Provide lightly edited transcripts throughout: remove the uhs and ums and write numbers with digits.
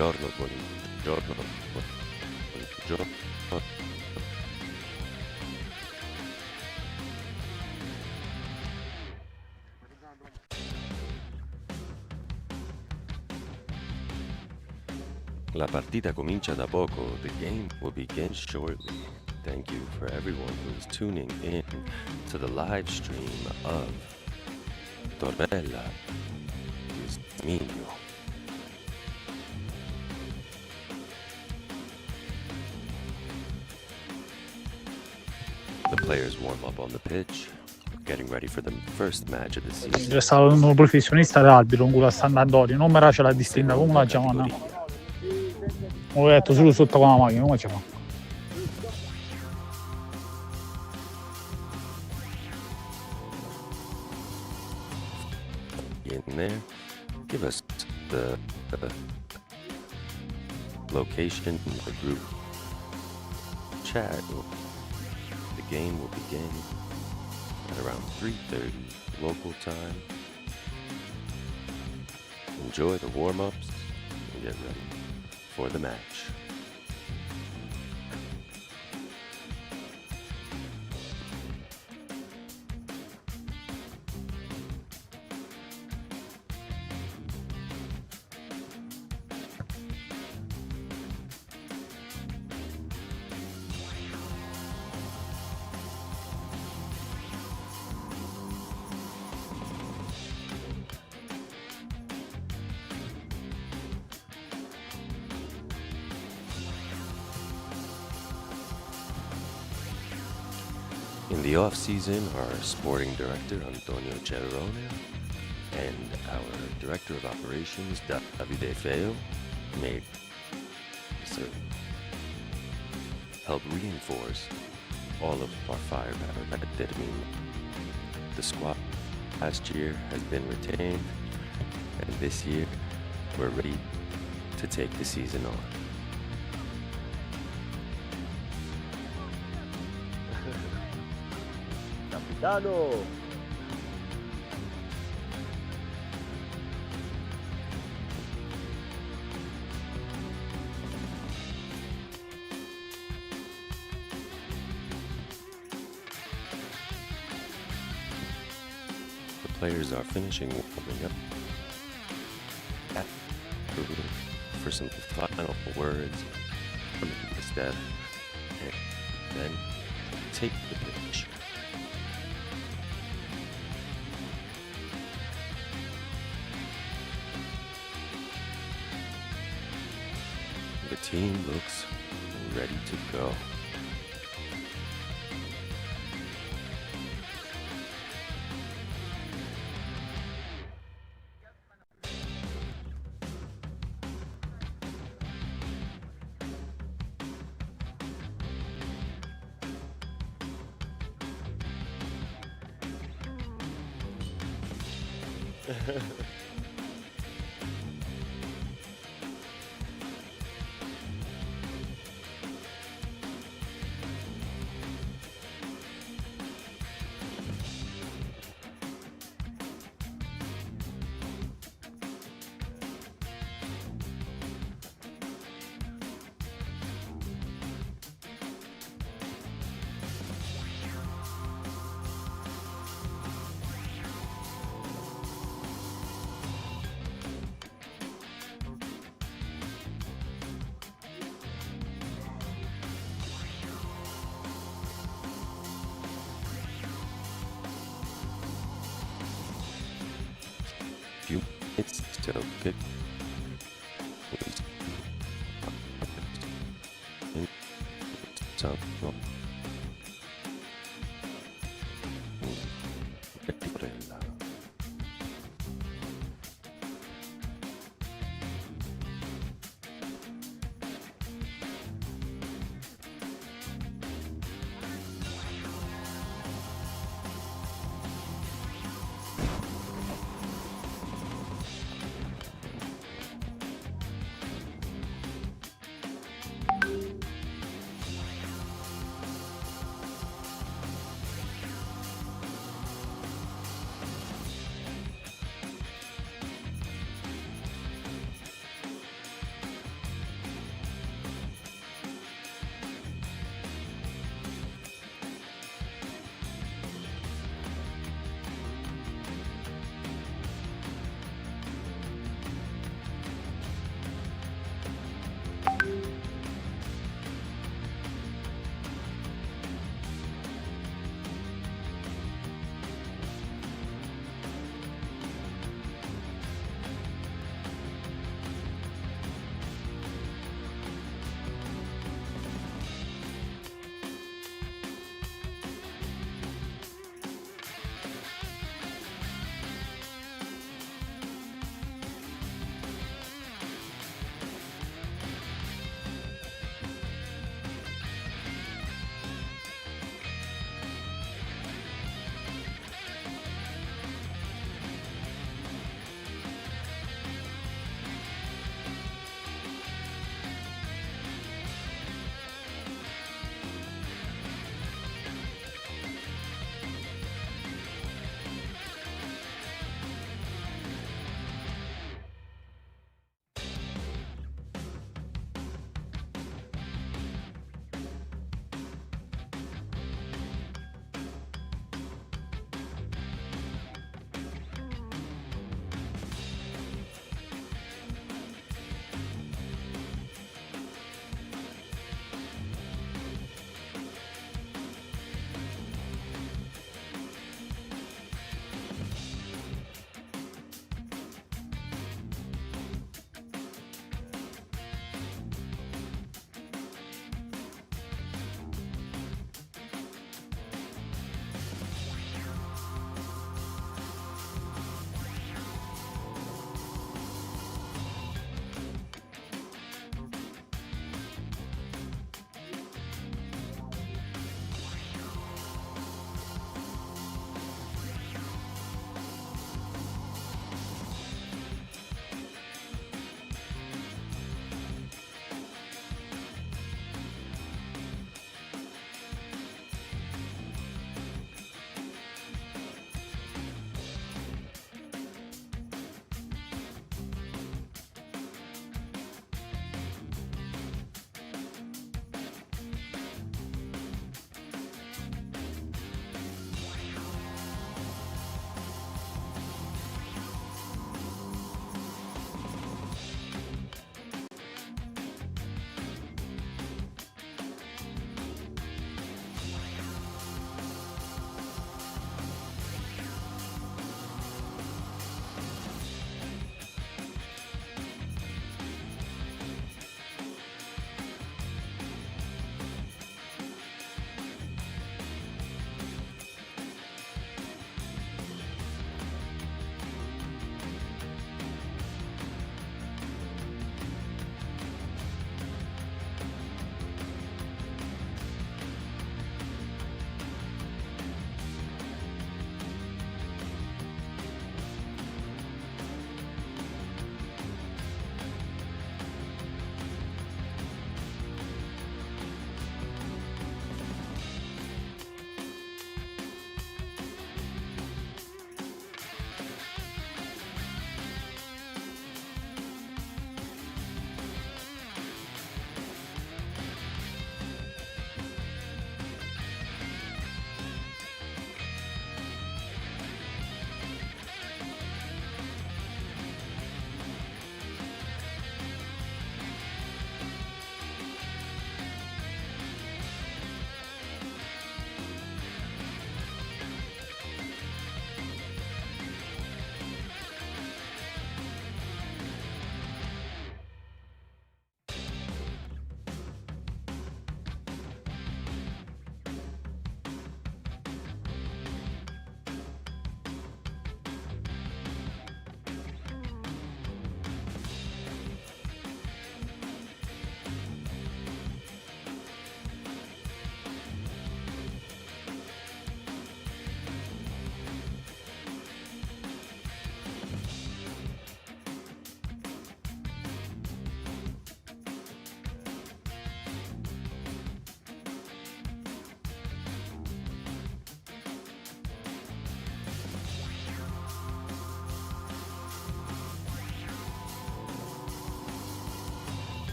Buongiorno, buongiorno, buongiorno. La partita comincia da poco. The game will begin shortly. Thank you for everyone who is tuning in to the live stream of Torella Terminio. The players warm up on the pitch, getting ready for the first match of the season. È stato un professionista d'arbitro con cui sta andando, non me la ce l'ha distinta, come la chiamano? Ho detto solo sotto con la macchina, come chiama? In there, give us the location, the group chat. The game will begin at around 3:30 local time. Enjoy the warm-ups and get ready for the match. In the off-season, our sporting director, Antonio Cerrone, and our director of operations, Davide Feo, helped reinforce all of our firepower at Terminio. The squad last year has been retained, and this year we're ready to take the season on. Capitano! The players are finishing warming up for some final words from the staff, and then take the pitch. The team looks ready to go. Few minutes till kick. Sant. Torella.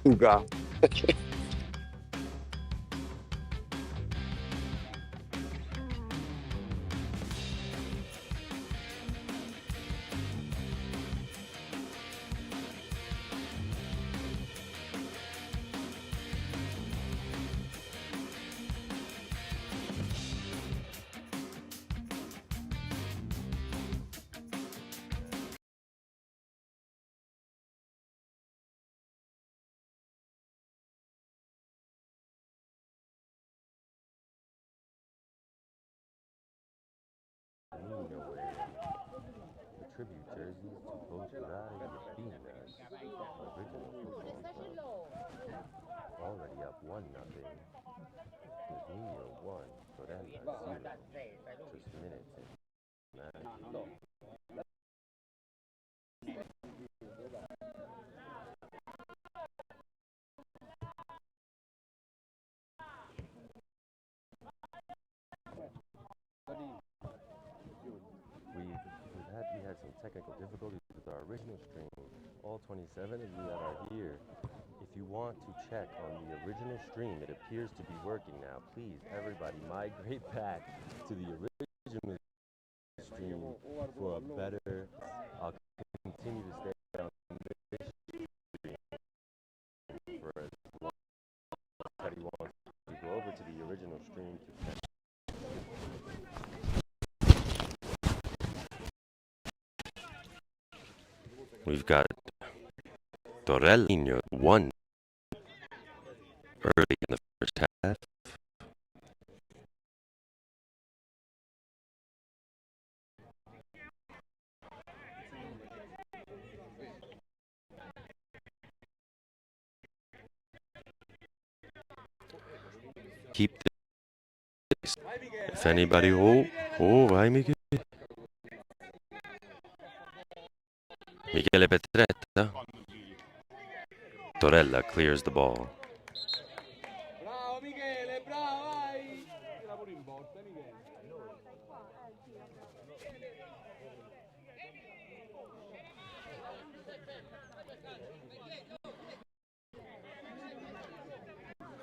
Luca. Terminio wearing the tribute jerseys to Polisportiva original football club. Already up 1-0. Terminio 1, Torella 0. Just minutes in match. We had some technical difficulties with our original stream. All 27 of you that are here, if you want to check on the original stream, it appears to be working now. Please, everybody, migrate back to the original stream for a better. I'll continue to stay on this stream for as long as Teddy wants to go over to the original stream to check. We've got Torella 1 early in the first half. Keep this. If anybody, vai Michele. Michele Petretta. Torella clears the ball. Bravo Michele, bravo, vai! Tira pure in porta, Michele.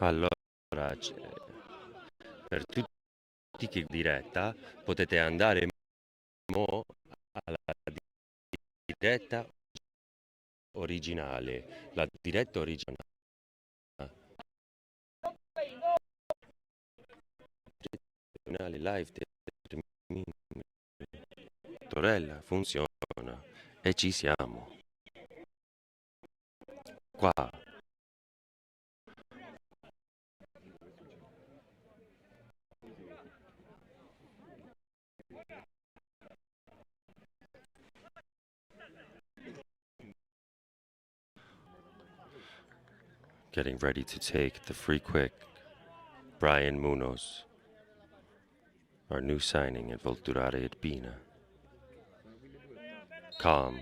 Allora, per tutti che diretta, potete andare mo alla diretta originale. La diretta originale live Torella funziona e ci siamo. Qua. Getting ready to take the free kick. Brian Munoz, our new signing at Volturare at Bina. Calm.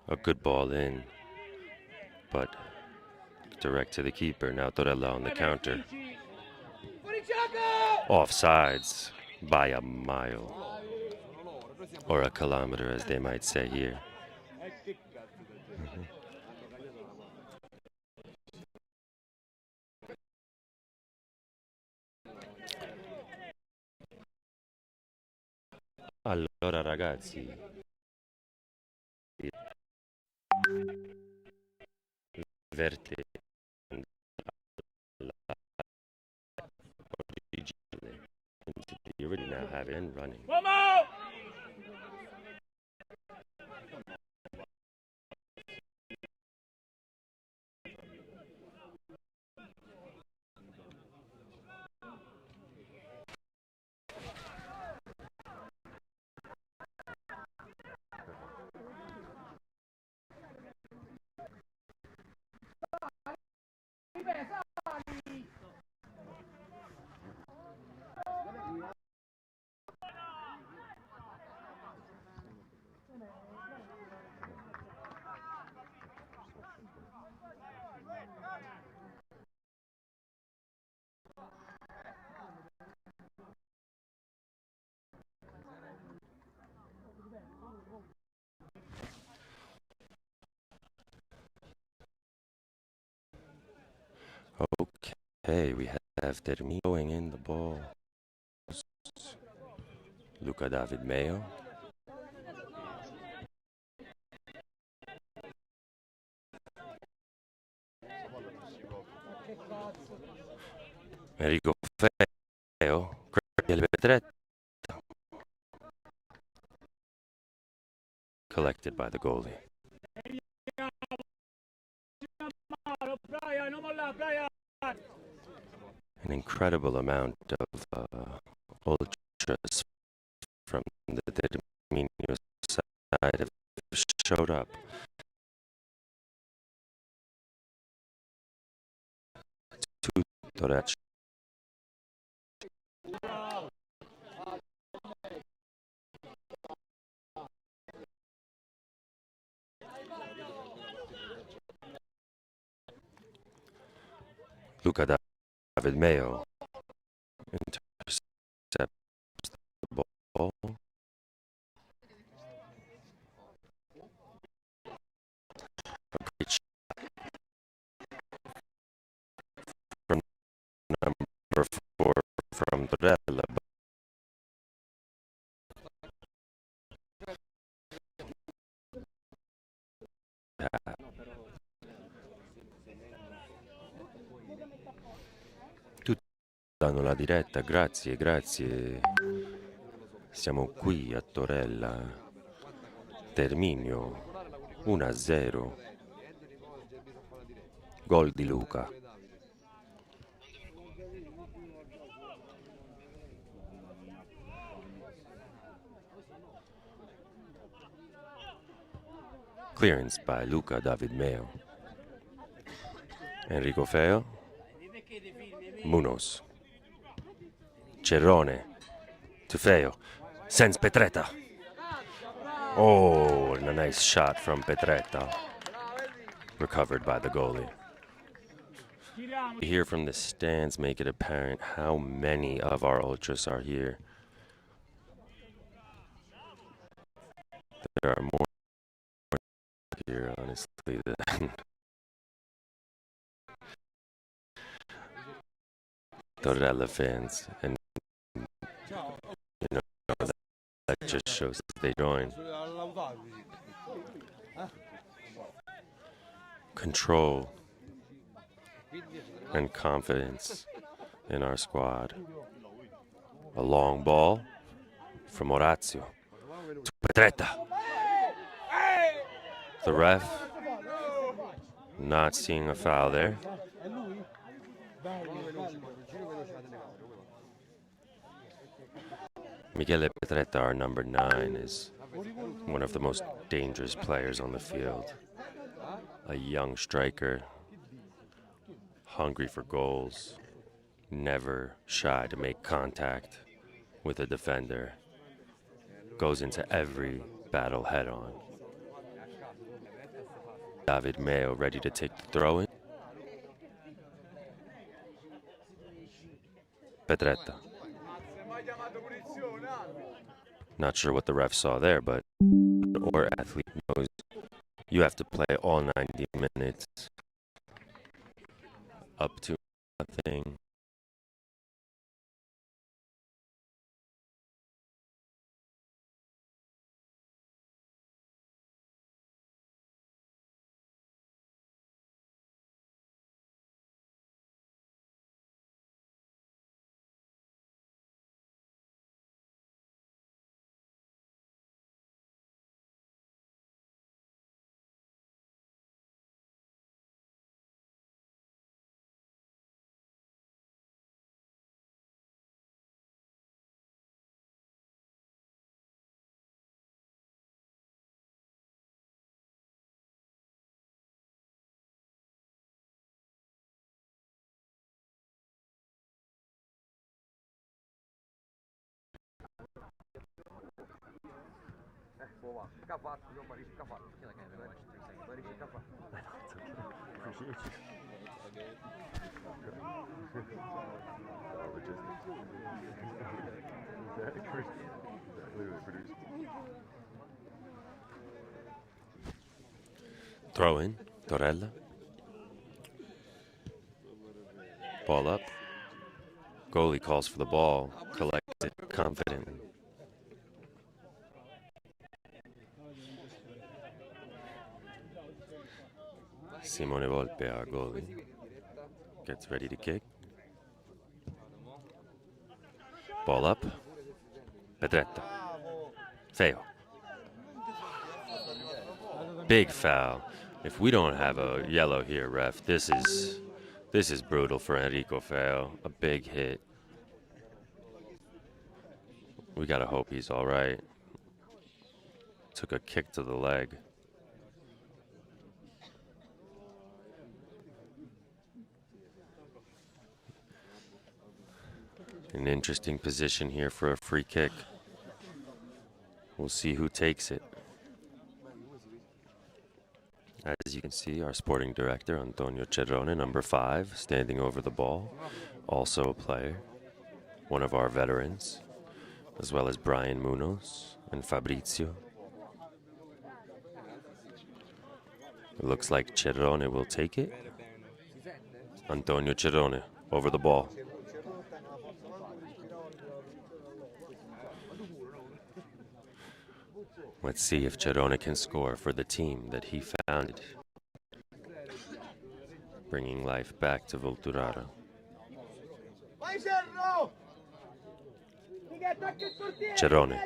A good ball in, but direct to the keeper. Now Torella on the counter. Offsides by a mile. Or a kilometer, as they might say here. Allora ragazzi, verte originale. You already now have it in running. Okay, we have Terminio going in the ball. Luca David Mayo. Enrico Feo. Collected by the goalie. An incredible amount of ultras from the Terminio side have showed up to Torella. Luca David Mayo intercepts the ball. A great shot from number 4 from Torella. Tutti danno la diretta, grazie, grazie. Siamo qui a Torella. Terminio 1-0. Gol di Luca. Clearance by Luca David Mayo. Enrico Feo. Munoz. Cerrone. To Feo. Sends Petretta. Oh, and a nice shot from Petretta. Recovered by the goalie. Here from the stands make it apparent how many of our ultras are here. There are more here, honestly, than Torella fans, and you know that just shows that they join. Control and confidence in our squad. A long ball from Orazio to Petretta. The ref not seeing a foul there. Michele Petretta, our number 9, is one of the most dangerous players on the field. A young striker, hungry for goals, never shy to make contact with a defender, goes into every battle head on. David Mayo ready to take the throw in. Petretta. Not sure what the ref saw there, but or athlete knows you have to play all 90 minutes up to nothing. Throw in, Torella. Ball up. Goalie calls for the ball, collects it confidently. Simone Volpe, our goalie, gets ready to kick. Ball up. Pedretta. Feo. Big foul. If we don't have a yellow here, ref, this is brutal for Enrico Feo. A big hit. We gotta hope he's all right. Took a kick to the leg. An interesting position here for a free kick. We'll see who takes it. As you can see, our sporting director, Antonio Cerrone, number 5, standing over the ball. Also a player, one of our veterans, as well as Brian Munoz and Fabrizio. It looks like Cerrone will take it. Antonio Cerrone over the ball. Let's see if Cerrone can score for the team that he founded, bringing life back to Volturara. Cerrone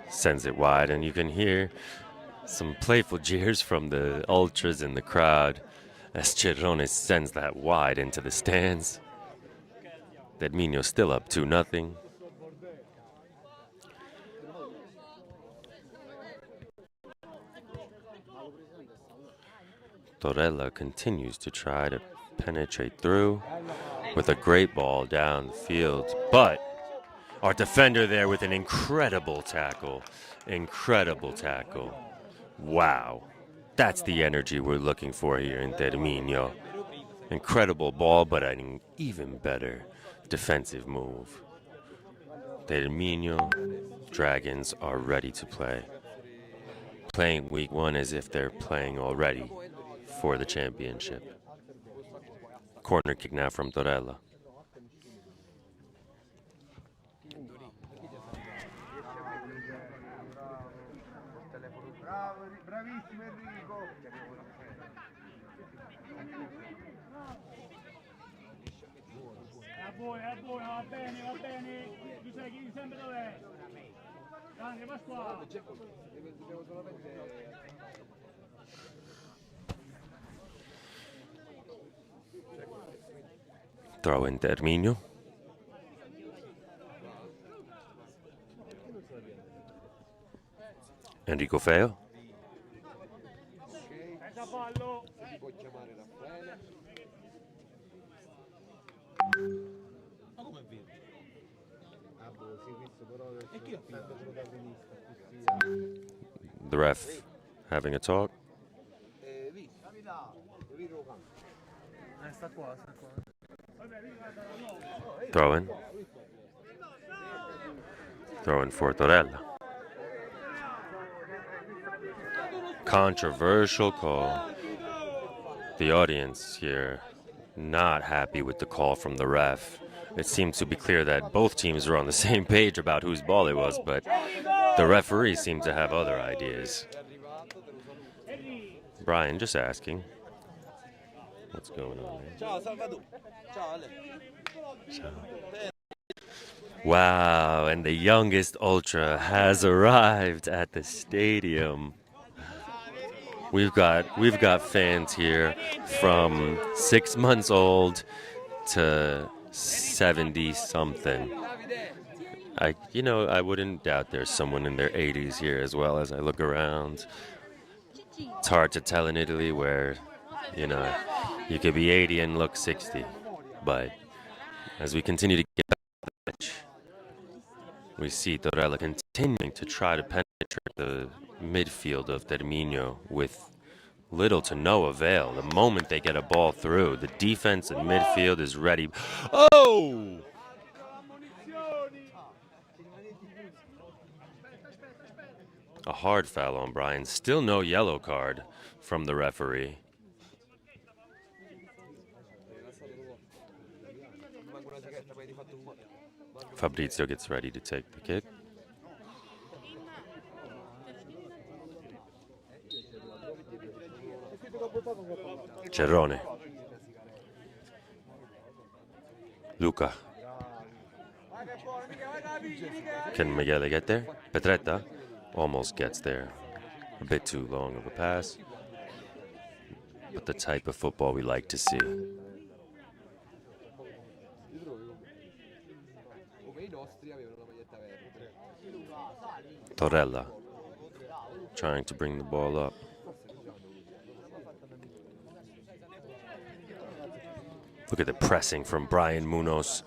sends it wide, and you can hear some playful jeers from the ultras in the crowd as Cerrone sends that wide into the stands. Terminio still up 2-0. Torella continues to try to penetrate through with a great ball down the field, but our defender there with an incredible tackle. Incredible tackle. Wow. That's the energy we're looking for here in Terminio. Incredible ball, but an even better defensive move. Terminio Dragons are ready to play. Playing week 1 as if they're playing already for the championship. Corner kick now from Torella. Bravissimo Enrico. A voi, va bene. Giuseppe, sempre dov'è? Grande Pasquale. Throw in Terminio. Enrico Feo. The ref having a talk. Throw in. Throw in for Torella. Controversial call. The audience here not happy with the call from the ref. It seemed to be clear that both teams were on the same page about whose ball it was, but the referee seemed to have other ideas. Brian, just asking. What's going on there? Wow, and the youngest ultra has arrived at the stadium. We've got fans here from 6 months old to 70-something. I wouldn't doubt there's someone in their 80s here as well. As I look around, it's hard to tell in Italy where, you could be 80 and look 60. But as we continue to get back to the pitch, we see Torella continuing to try to penetrate the midfield of Terminio with little to no avail. The moment they get a ball through, the defense in midfield is ready. Oh! A hard foul on Brian. Still no yellow card from the referee. Fabrizio gets ready to take the kick. Cerrone. Luca. Can Miguel get there? Petretta almost gets there. A bit too long of a pass, but the type of football we like to see. Torella trying to bring the ball up. Look at the pressing from Brian Munoz.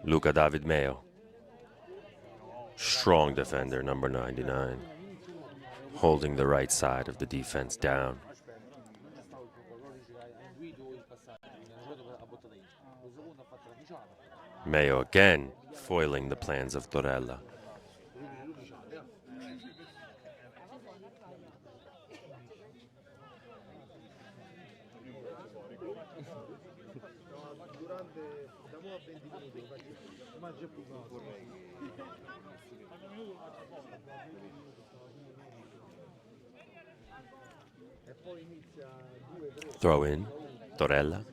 Luca David Mayo. Strong defender, number 99. Holding the right side of the defense down. Mayo again foiling the plans of Torella. Throw in, Torella.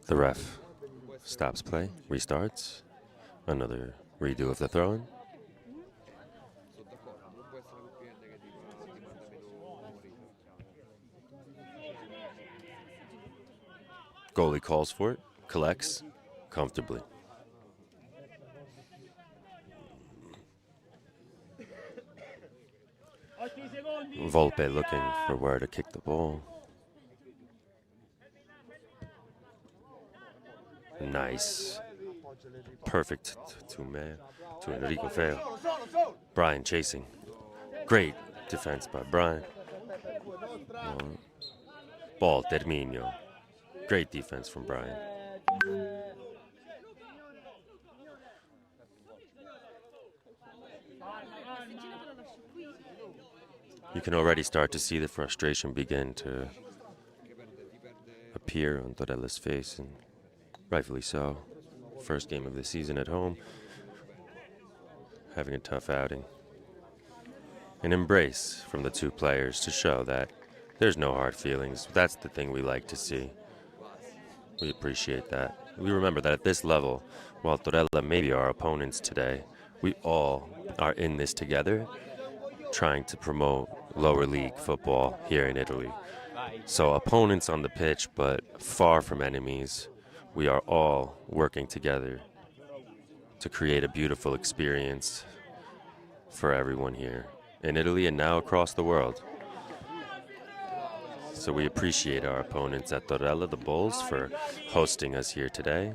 The ref stops play, restarts. Another redo of the throw-in. Goalie calls for it, collects comfortably. Volpe looking for where to kick the ball. Nice. Perfect to Enrico Feo. Brian chasing. Great defense by Brian. Ball, Terminio. Great defense from Brian. You can already start to see the frustration begin to appear on Torella's face, and rightfully so. First game of the season at home, having a tough outing. An embrace from the two players to show that there's no hard feelings. That's the thing we like to see. We appreciate that. We remember that at this level, while Torella may be our opponents today, we all are in this together, trying to promote lower league football here in Italy. So opponents on the pitch, but far from enemies. We are all working together to create a beautiful experience for everyone here in Italy and now across the world. So we appreciate our opponents at Torella, the Bulls, for hosting us here today.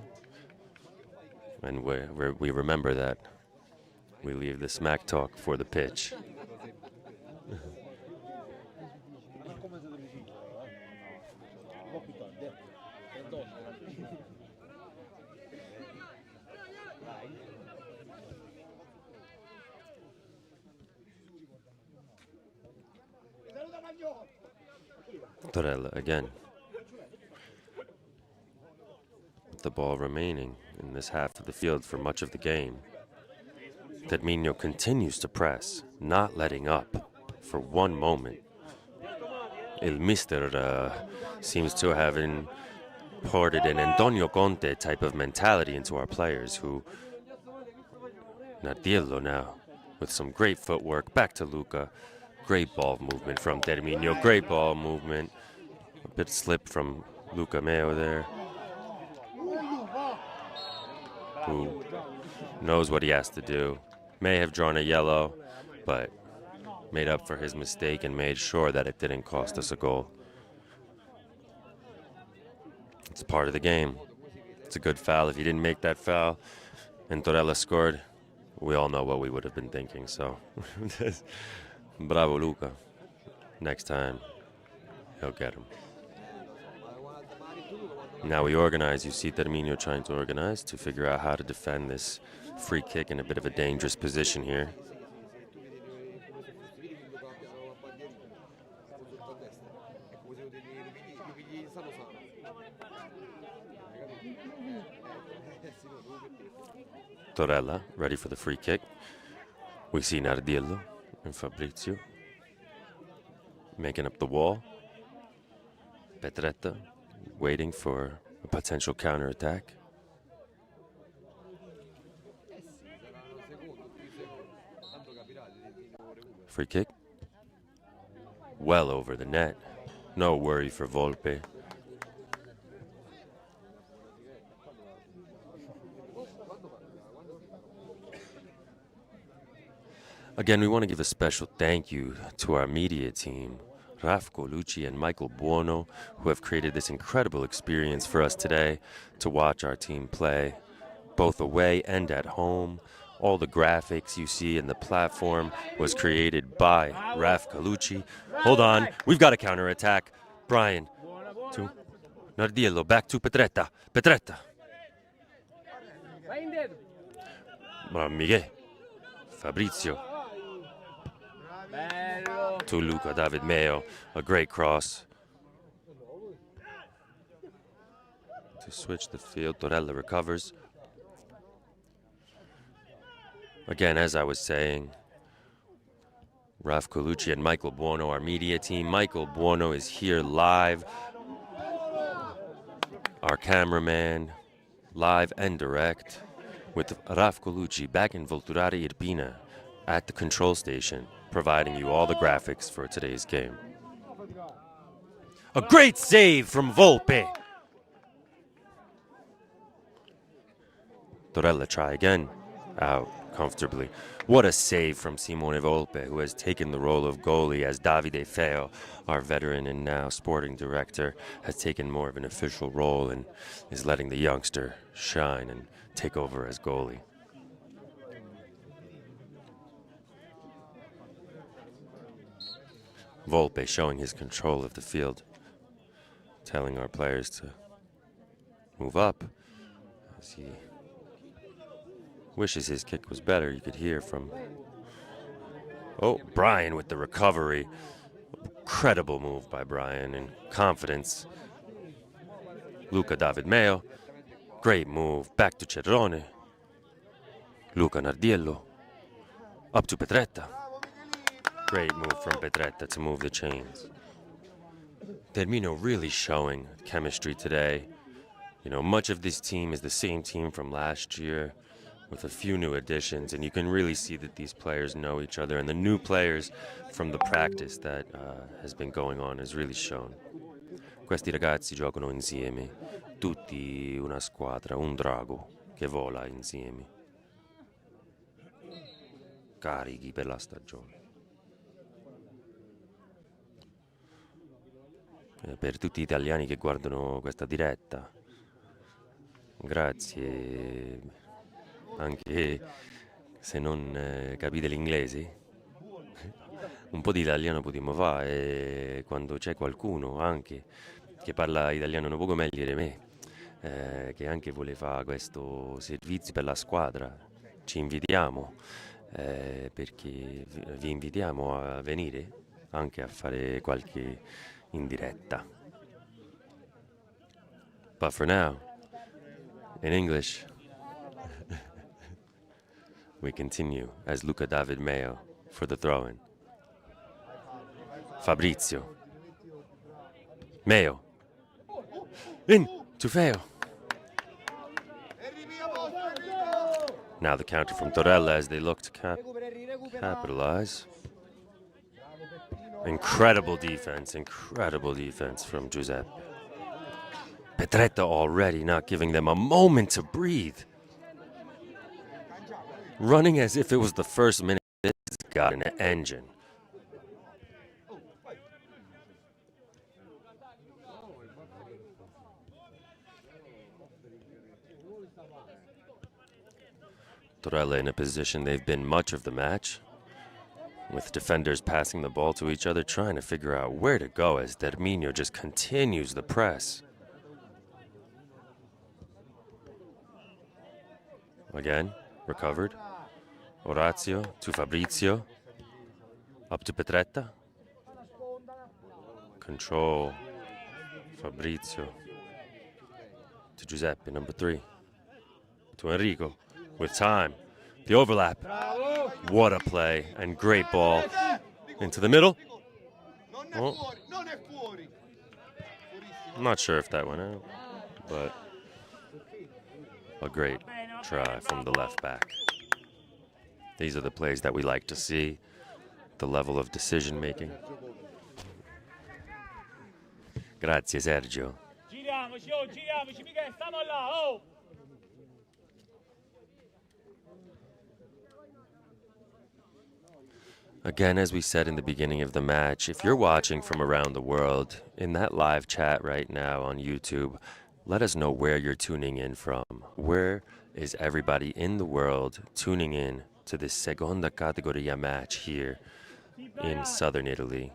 And we remember that we leave the smack talk for the pitch. Torella again. With the ball remaining in this half of the field for much of the game. Terminio continues to press, not letting up for one moment. Il Mister seems to have imported an Antonio Conte type of mentality into our players who, Nardiello now, with some great footwork, back to Luca. Great ball movement from Terminio, great ball movement. A bit slip from Luca Mayo there, who knows what he has to do. May have drawn a yellow, but made up for his mistake and made sure that it didn't cost us a goal. It's part of the game. It's a good foul. If he didn't make that foul and Torella scored, we all know what we would have been thinking, so bravo Luca. Next time, he'll get him. Now we organize. You see Terminio trying to organize to figure out how to defend this free kick in a bit of a dangerous position here. Torella ready for the free kick. We see Nardiello and Fabrizio making up the wall. Petretta waiting for a potential counterattack. Free kick. Well over the net. No worry for Volpe. Again, we want to give a special thank you to our media team, Rafko Lucci and Michael Buono, who have created this incredible experience for us today to watch our team play, both away and at home. All the graphics you see in the platform was created by Rafko Lucci. Hold on, we've got a counterattack. Brian to Nardiello, back to Petretta. Petretta. Miguel. Fabrizio. To Luca David Mayo, a great cross. To switch the field, Torella recovers. Again, as I was saying, Raf Colucci and Michael Buono, our media team. Michael Buono is here live. Our cameraman, live and direct, with Raf Colucci back in Volturare Irpina at the control station, providing you all the graphics for today's game. A great save from Volpe. Torella try again. Out comfortably. What a save from Simone Volpe, who has taken the role of goalie, as Davide Feo, our veteran and now sporting director, has taken more of an official role and is letting the youngster shine and take over as goalie. Volpe showing his control of the field, telling our players to move up as he wishes his kick was better. You could hear from... Oh, Brian with the recovery. Incredible move by Brian and confidence. Luca David Mayo. Great move. Back to Cerrone. Luca Nardiello. Up to Petretta. Great move from Petretta to move the chains. Terminio really showing chemistry today. You know, much of this team is the same team from last year, with a few new additions, and you can really see that these players know each other, and the new players from the practice that has been going on has really shown. Questi ragazzi giocano insieme, tutti una squadra, un drago che vola insieme. Carichi per la stagione. Per tutti gli italiani che guardano questa diretta, grazie, anche se non capite l'inglese, un po' di italiano potremmo fare quando c'è qualcuno anche che parla italiano un poco meglio di me, che anche vuole fare questo servizio per la squadra. Ci invitiamo, perché vi invitiamo a venire anche a fare qualche in diretta. But for now, in English, we continue as Luca David Mayo for the throw-in. Fabrizio. Mayo. In to Feo. Now the counter from Torella as they look to capitalize. Incredible defense from Giuseppe. Petretta already not giving them a moment to breathe. Running as if it was the first minute. This got an engine. Torella in a position they've been much of the match, with defenders passing the ball to each other, trying to figure out where to go as Terminio just continues the press. again, recovered. Orazio to Fabrizio. Up to Petretta. Control. Fabrizio. To Giuseppe, number 3. To Enrico. With time. The overlap. What a play. And great ball. Into the middle. Oh. I'm not sure if that went out. But a great try from the left back. These are the plays that we like to see. The level of decision making. Grazie, Sergio. Giriamoci, oh, giriamoci, mica stiamo là, oh! Again, as we said in the beginning of the match, if you're watching from around the world, in that live chat right now on YouTube, let us know where you're tuning in from. Where is everybody in the world tuning in to this Seconda Categoria match here in southern Italy?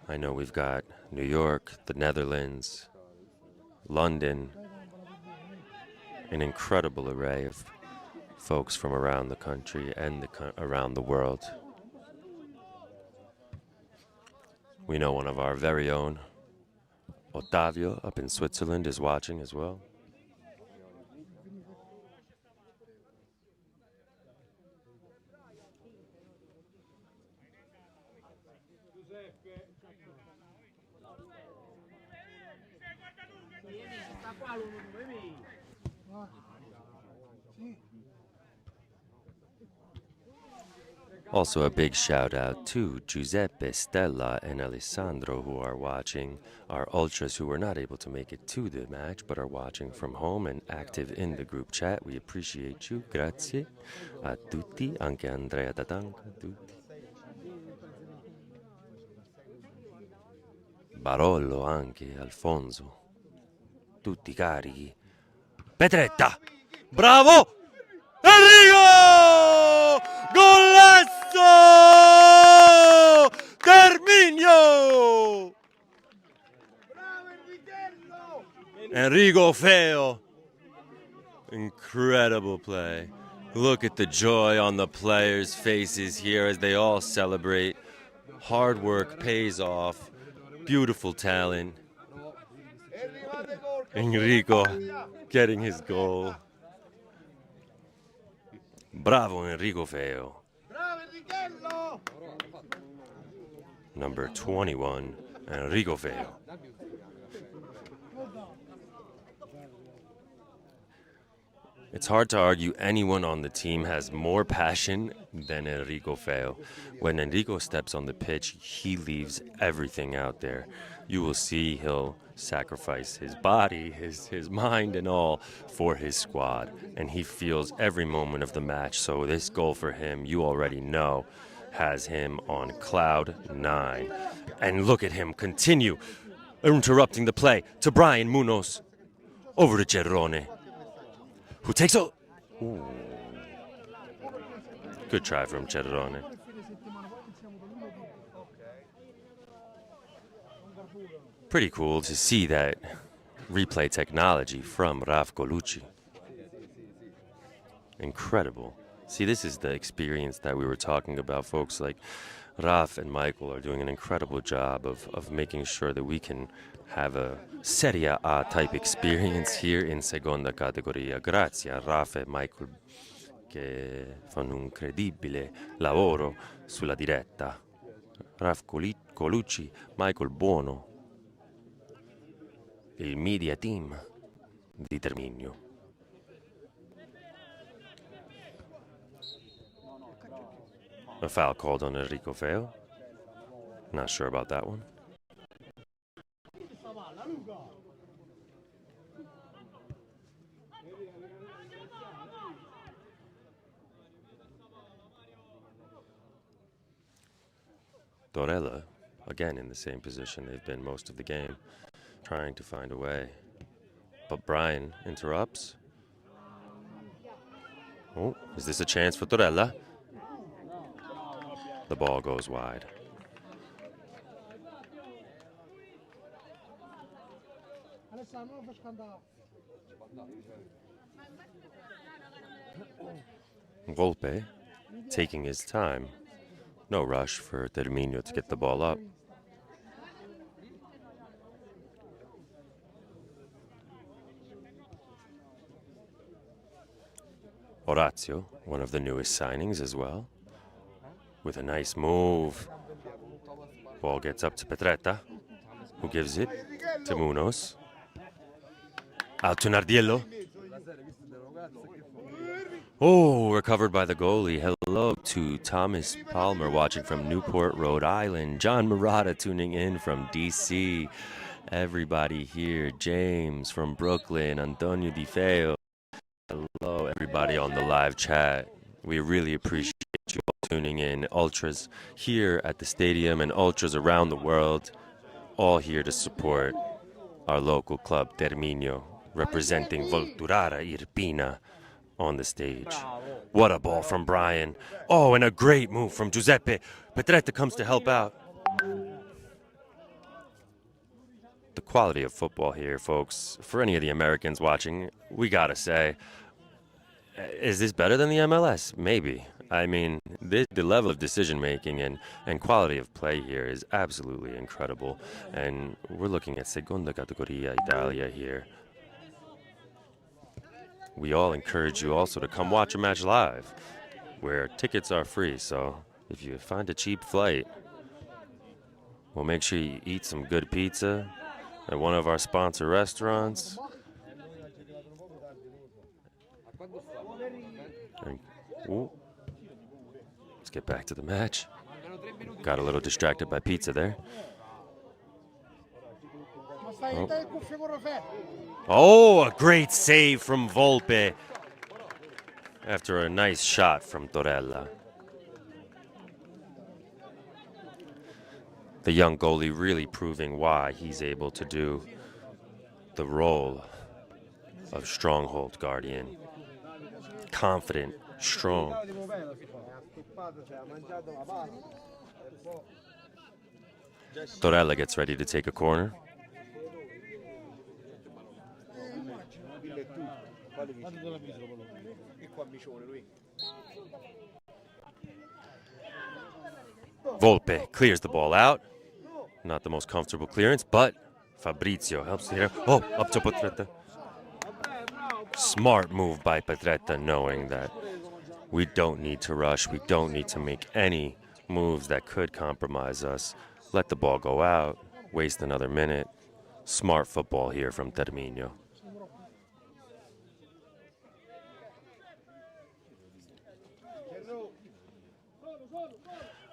I know we've got New York, the Netherlands, London, an incredible array of folks from around the country and around the world. We know one of our very own, Ottavio, up in Switzerland, is watching as well. Also a big shout out to Giuseppe, Stella, and Alessandro who are watching, our ultras who were not able to make it to the match but are watching from home and active in the group chat. We appreciate you. Grazie a tutti, anche Andrea Tatanka, tutti. Barollo anche, Alfonso. Tutti carichi. Petretta! Bravo! Enrico! Golazo! Terminio! Enrico Feo. Incredible play. Look at the joy on the players' faces here as they all celebrate. Hard work pays off. Beautiful talent. Enrico getting his goal. Bravo Enrico Feo. Number 21, Enrico Feo. It's hard to argue anyone on the team has more passion than Enrico Feo. When Enrico steps on the pitch, he leaves everything out there. You will see he'll sacrifice his body, his mind and all for his squad. And he feels every moment of the match. So this goal for him, you already know, has him on cloud 9. And look at him continue interrupting the play to Brian Munoz. Over to Cerrone, who takes a... Ooh. Good try from Cerrone. Pretty cool to see that replay technology from Raf Colucci. Incredible. See, this is the experience that we were talking about. Folks like Raf and Michael are doing an incredible job of making sure that we can have a Serie A type experience here in Seconda Categoria. Grazie a Raf e Michael che fanno un incredibile lavoro sulla diretta. Raf Colucci, Michael Buono, il media team di Terminio. A foul called on Enrico Feo. Not sure about that one. Torella, again in the same position they've been most of the game, trying to find a way. But Brian interrupts. Oh, is this a chance for Torella? The ball goes wide. Volpe taking his time. No rush for Terminio to get the ball up. Orazio, one of the newest signings as well, with a nice move. Ball gets up to Petretta, who gives it to Munoz. Out to Nardiello. Oh, recovered by the goalie. Hello to Thomas Palmer watching from Newport, Rhode Island. John Murata tuning in from D.C. Everybody here. James from Brooklyn. Antonio Di Feo. Hello, everybody on the live chat. We really appreciate you all tuning in. Ultras here at the stadium and ultras around the world, all here to support our local club, Terminio, representing Volturara Irpina on the stage. What a ball from Brian. Oh, and a great move from Giuseppe. Petretta comes to help out. The quality of football here, folks, for any of the Americans watching, we gotta say, is this better than the MLS? Maybe. I mean, the level of decision-making and quality of play here is absolutely incredible. And we're looking at Seconda Categoria Italia here. We all encourage you also to come watch a match live, where tickets are free. So if you find a cheap flight, we'll make sure you eat some good pizza at one of our sponsor restaurants. And, let's get back to the match. Got a little distracted by pizza there. Oh, a great save from Volpe after a nice shot from Torella. The young goalie really proving why he's able to do the role of stronghold guardian. Confident, strong. Torella gets ready to take a corner. Volpe clears the ball out. Not the most comfortable clearance, but Fabrizio helps here. Oh, up to Petretta. Smart move by Petretta, knowing that we don't need to rush. We don't need to make any moves that could compromise us. Let the ball go out. Waste another minute. Smart football here from Terminio.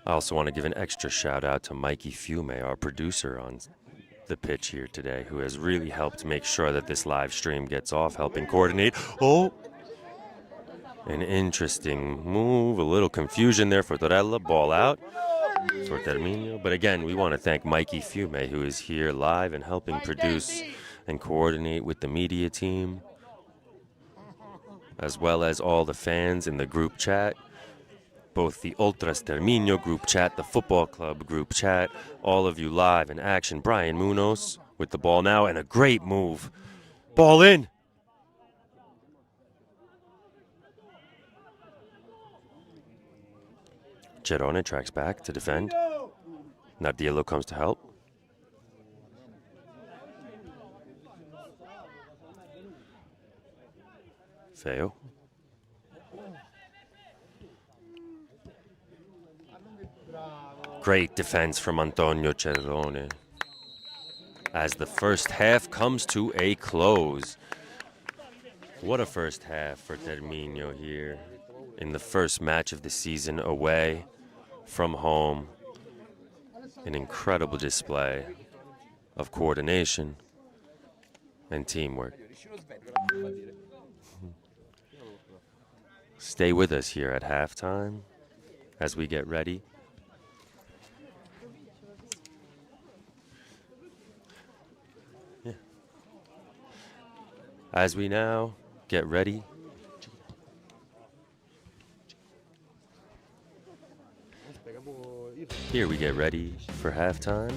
I also want to give an extra shout out to Mikey Fiume, our producer on the pitch here today, who has really helped make sure that this live stream gets off, helping coordinate. Oh, an interesting move, a little confusion there for Torella, ball out for Terminio. But again, we want to thank Mikey Fiume, who is here live and helping produce and coordinate with the media team, as well as all the fans in the group chat. Both the Ultras Terminio group chat, the football club group chat, all of you live in action. Brian Munoz with the ball now, and a great move. Ball in. Gerone tracks back to defend. Nardiello comes to help. Feo. Great defense from Antonio Cerrone as the first half comes to a close. What a first half for Terminio here in the first match of the season away from home. An incredible display of coordination and teamwork. Stay with us here at halftime as we get ready. As we now get ready Here we get ready for halftime.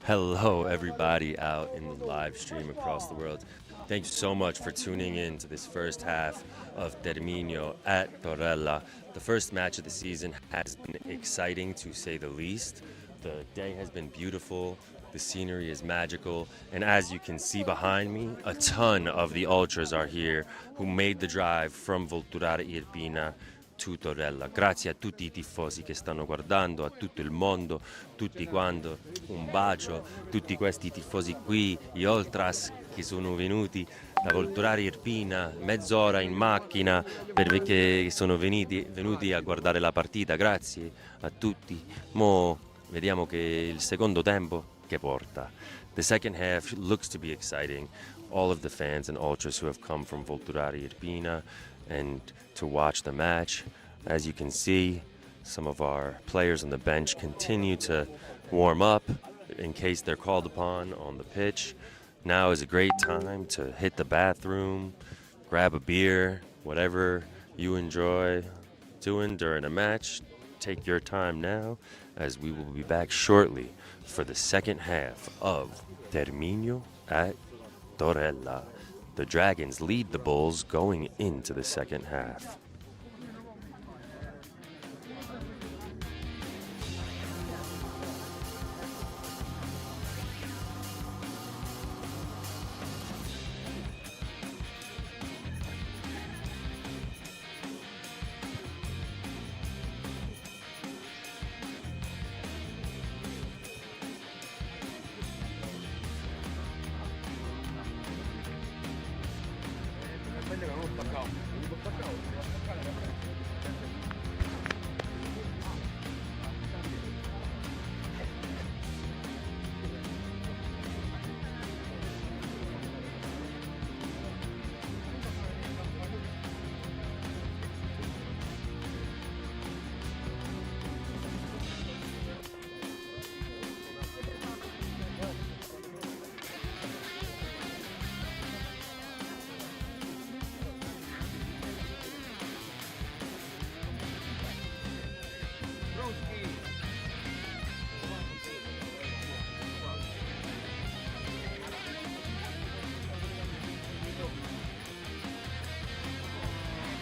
Hello, everybody out in the live stream across the world. Thank you so much for tuning in to this first half of Terminio at Torella. The first match of the season has been exciting, to say the least. The day has been beautiful. The scenery is magical. And as you can see behind me, a ton of the ultras are here who made the drive from Volturare Irpina to Torella. Grazie a tutti i tifosi che stanno guardando, a tutto il mondo, tutti quanti, un bacio, tutti questi tifosi qui, gli ultras che sono venuti da Volturare Irpina, mezz'ora in macchina perché sono venuti a guardare la partita. Grazie a tutti. Mo vediamo che il secondo tempo che porta. The second half looks to be exciting. All of the fans and ultras who have come from Volturare Irpina and to watch the match. As you can see, some of our players on the bench continue to warm up in case they're called upon on the pitch. Now is a great time to hit the bathroom, grab a beer, whatever you enjoy doing during a match. Take your time now, as we will be back shortly for the second half of Terminio at Torella. The Dragons lead the Bulls going into the second half.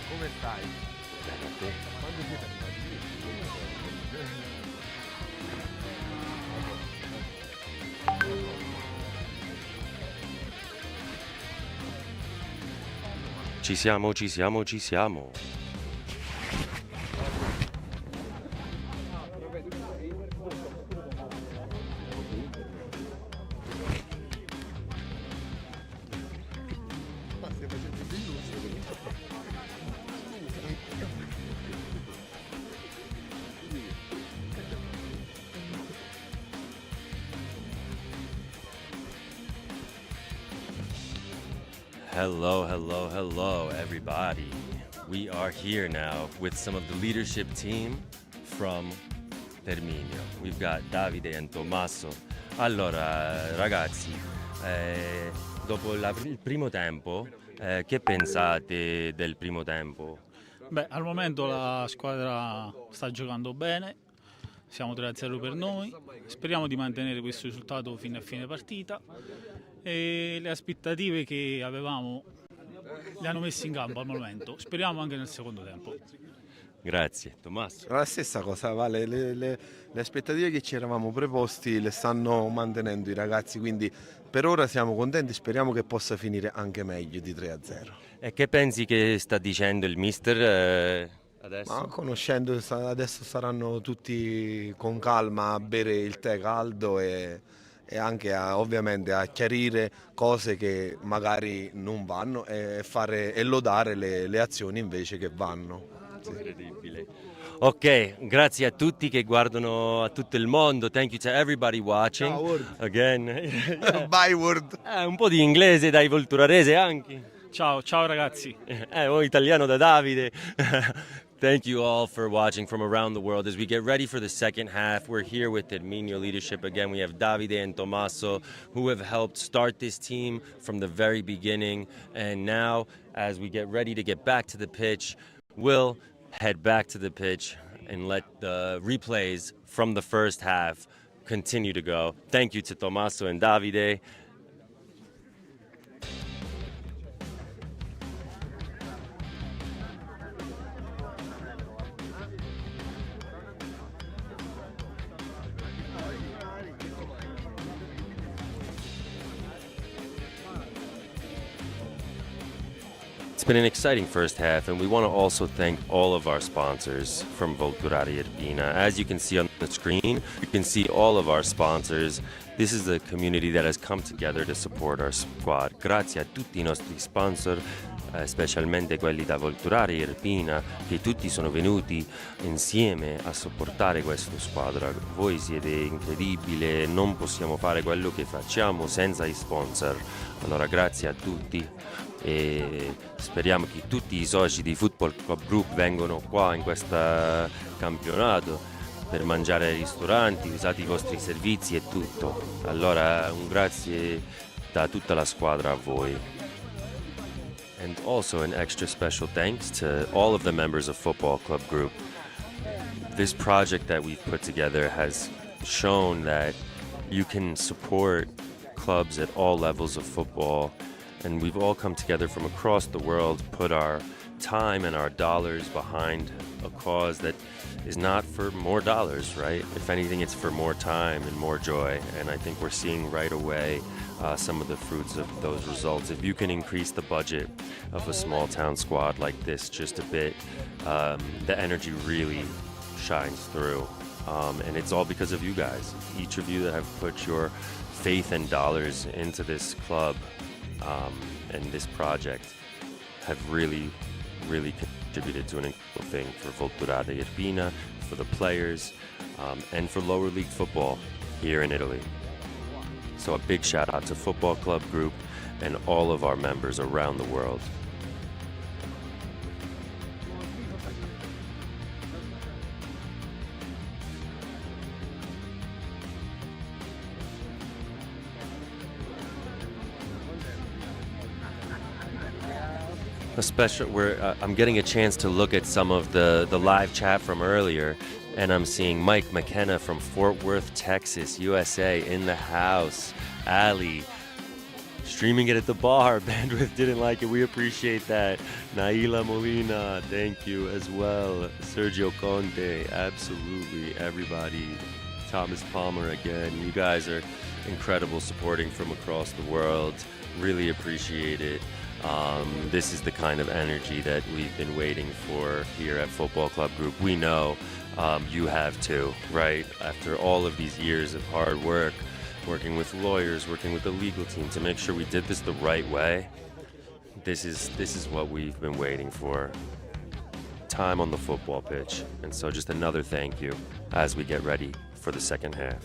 Come stai? Bene a te. Quando siete Ci siamo, ci siamo, ci siamo. Hello, hello, hello, everybody. We are here now with some of the leadership team from Terminio. We've got Davide and Tommaso. Allora, ragazzi, dopo il primo tempo, che pensate del primo tempo? Beh, al momento la squadra sta giocando bene, siamo 3-0 per noi, speriamo di mantenere questo risultato fino a fine partita e le aspettative che avevamo le hanno messe in campo al momento, speriamo anche nel secondo tempo. Grazie, Tommaso. La stessa cosa, Vale, le aspettative che ci eravamo preposti le stanno mantenendo i ragazzi, quindi per ora siamo contenti, speriamo che possa finire anche meglio di 3-0. E che pensi che sta dicendo il mister adesso? Ma conoscendo, adesso saranno tutti con calma a bere il tè caldo e anche ovviamente a chiarire cose che magari non vanno e lodare le azioni invece che vanno. Sì. Incredibile. Ok, grazie a tutti che guardano, a tutto il mondo. Thank you to everybody watching. Ciao, world. Again. Bye world. Un po' di inglese dai volturarese anche. Ciao ragazzi. Italiano da Davide. Thank you all for watching from around the world. As we get ready for the second half, we're here with Terminio leadership again. We have Davide and Tommaso, who have helped start this team from the very beginning. And now, as we get ready to get back to the pitch, we'll head back to the pitch and let the replays from the first half continue to go. Thank you to Tommaso and Davide. It's been an exciting first half, and we want to also thank all of our sponsors from Volturari Irpina. As you can see on the screen, you can see all of our sponsors. This is the community that has come together to support our squad. Grazie a tutti I nostri sponsor, specialmente quelli da Volturari Irpina, che tutti sono venuti insieme a supportare questa squadra. Voi siete incredibili, non possiamo fare quello che facciamo senza i sponsor. Allora grazie a tutti. E speriamo che tutti i soci di Football Club Group vengano qua in questo campionato per mangiare ai ristoranti, usate i vostri servizi e tutto. Allora un grazie da tutta la squadra a voi. And also an extra special thanks to all of the members of Football Club Group. This project that we've put together has shown that you can support clubs at all levels of football. And we've all come together from across the world, put our time and our dollars behind a cause that is not for more dollars, right? If anything, it's for more time and more joy. And I think we're seeing right away some of the fruits of those results. If you can increase the budget of a small town squad like this just a bit, the energy really shines through. And it's all because of you guys. Each of you that have put your faith and dollars into this club and this project have really contributed to an incredible thing for Volturari Irpina, for the players, and for lower league football here in Italy. So a big shout out to Football Club Group and all of our members around the world. I'm getting a chance to look at some of the live chat from earlier, and I'm seeing Mike McKenna from Fort Worth, Texas, USA in the house. Ali, streaming it at the bar. Bandwidth didn't like it. We appreciate that. Naila Molina, thank you as well. Sergio Conte, absolutely. Everybody. Thomas Palmer again. You guys are incredible, supporting from across the world. Really appreciate it. This is the kind of energy that we've been waiting for here at Football Club Group. We know you have too, right? After all of these years of hard work, working with lawyers, working with the legal team to make sure we did this the right way, this is what we've been waiting for. Time on the football pitch. And so just another thank you as we get ready for the second half.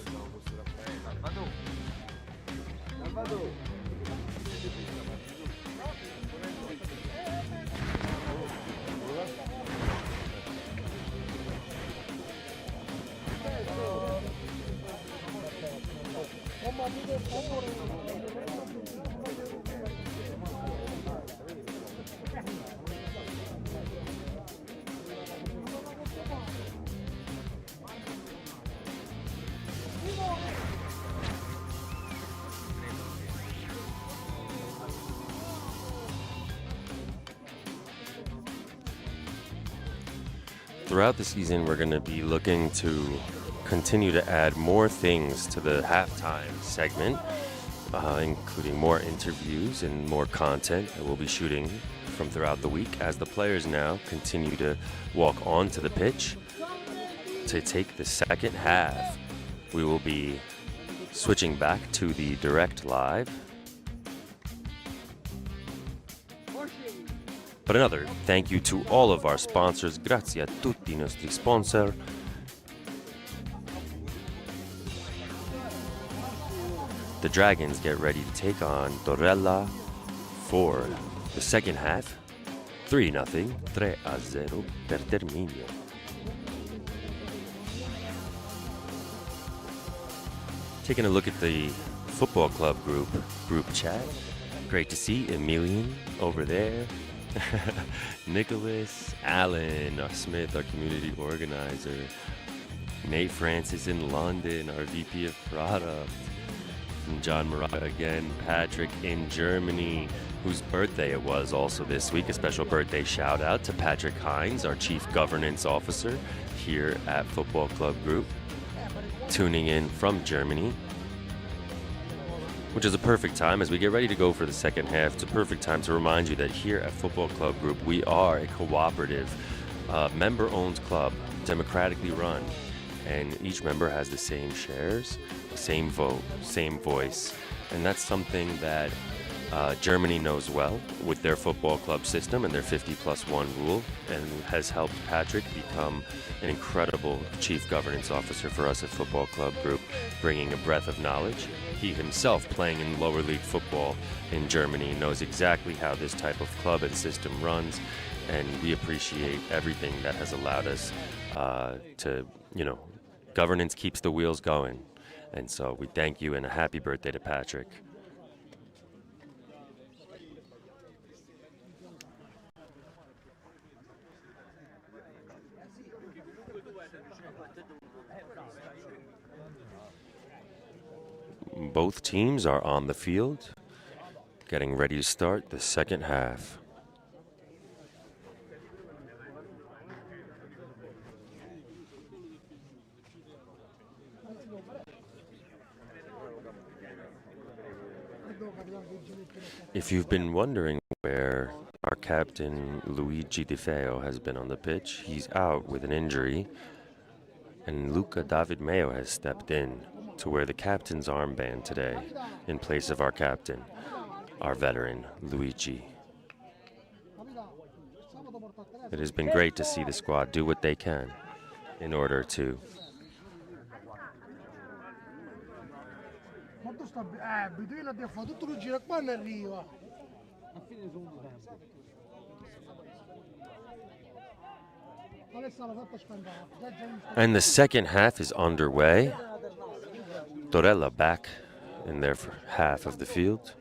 Throughout the season, we're going to be looking to continue to add more things to the halftime segment, including more interviews and more content that we'll be shooting from throughout the week as the players now continue to walk onto the pitch to take the second half. We will be switching back to the direct live. But another thank you to all of our sponsors. Grazie a tutti I nostri sponsor. The Dragons get ready to take on Torella for the second half. 3-0, 3-0 per Terminio. Taking a look at the football club group chat. Great to see Emilian over there. Nicholas, Alan, Smith, our community organizer. Nate Francis in London, our VP of product. And John Maraga again. Patrick in Germany, whose birthday it was also this week. A special birthday shout out to Patrick Hines, our Chief Governance Officer here at Football Club Group. Tuning in from Germany, which is a perfect time as we get ready to go for the second half. It's a perfect time to remind you that here at Football Club Group, we are a cooperative, member-owned club, democratically run, and each member has the same shares, same vote, same voice, and that's something that Germany knows well with their football club system and their 50+1 rule, and has helped Patrick become an incredible chief governance officer for us at Football Club Group, bringing a breadth of knowledge. He himself, playing in lower league football in Germany, knows exactly how this type of club and system runs, and we appreciate everything that has allowed us to, governance keeps the wheels going. And so we thank you, and a happy birthday to Patrick. Both teams are on the field, getting ready to start the second half. If you've been wondering where our captain Luigi Di Feo has been on the pitch, he's out with an injury, and Luca David Mayo has stepped in to wear the captain's armband today in place of our captain, our veteran, Luigi. It has been great to see the squad do what they can in order to and the second half is underway. Torella back in their half of the field.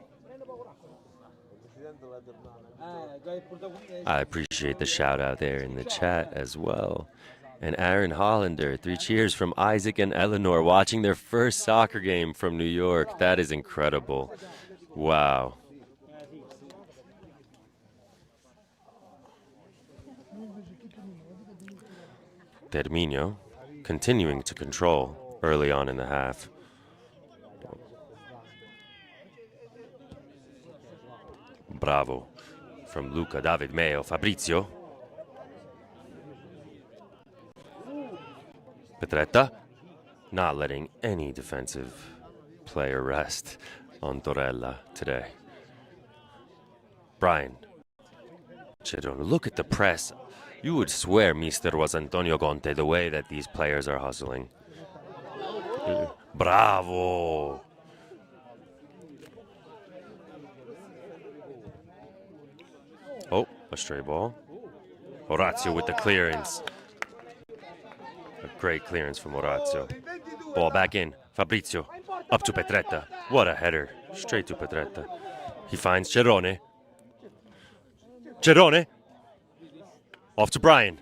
I appreciate the shout out there in the chat as well. And Aaron Hollander, 3 cheers from Isaac and Eleanor, watching their first soccer game from New York. That is incredible. Wow. Terminio continuing to control early on in the half. Bravo from Luca David Mayo. Fabrizio. Petretta not letting any defensive player rest on Torella today. Brian. Look at the press. You would swear Mister was Antonio Conte the way that these players are hustling. Bravo. Oh, a stray ball. Orazio with the clearance. A great clearance from Orazio. Ball back in. Fabrizio. Up to Petretta. What a header. Straight to Petretta. He finds Cerrone. Cerrone. Off to Brian.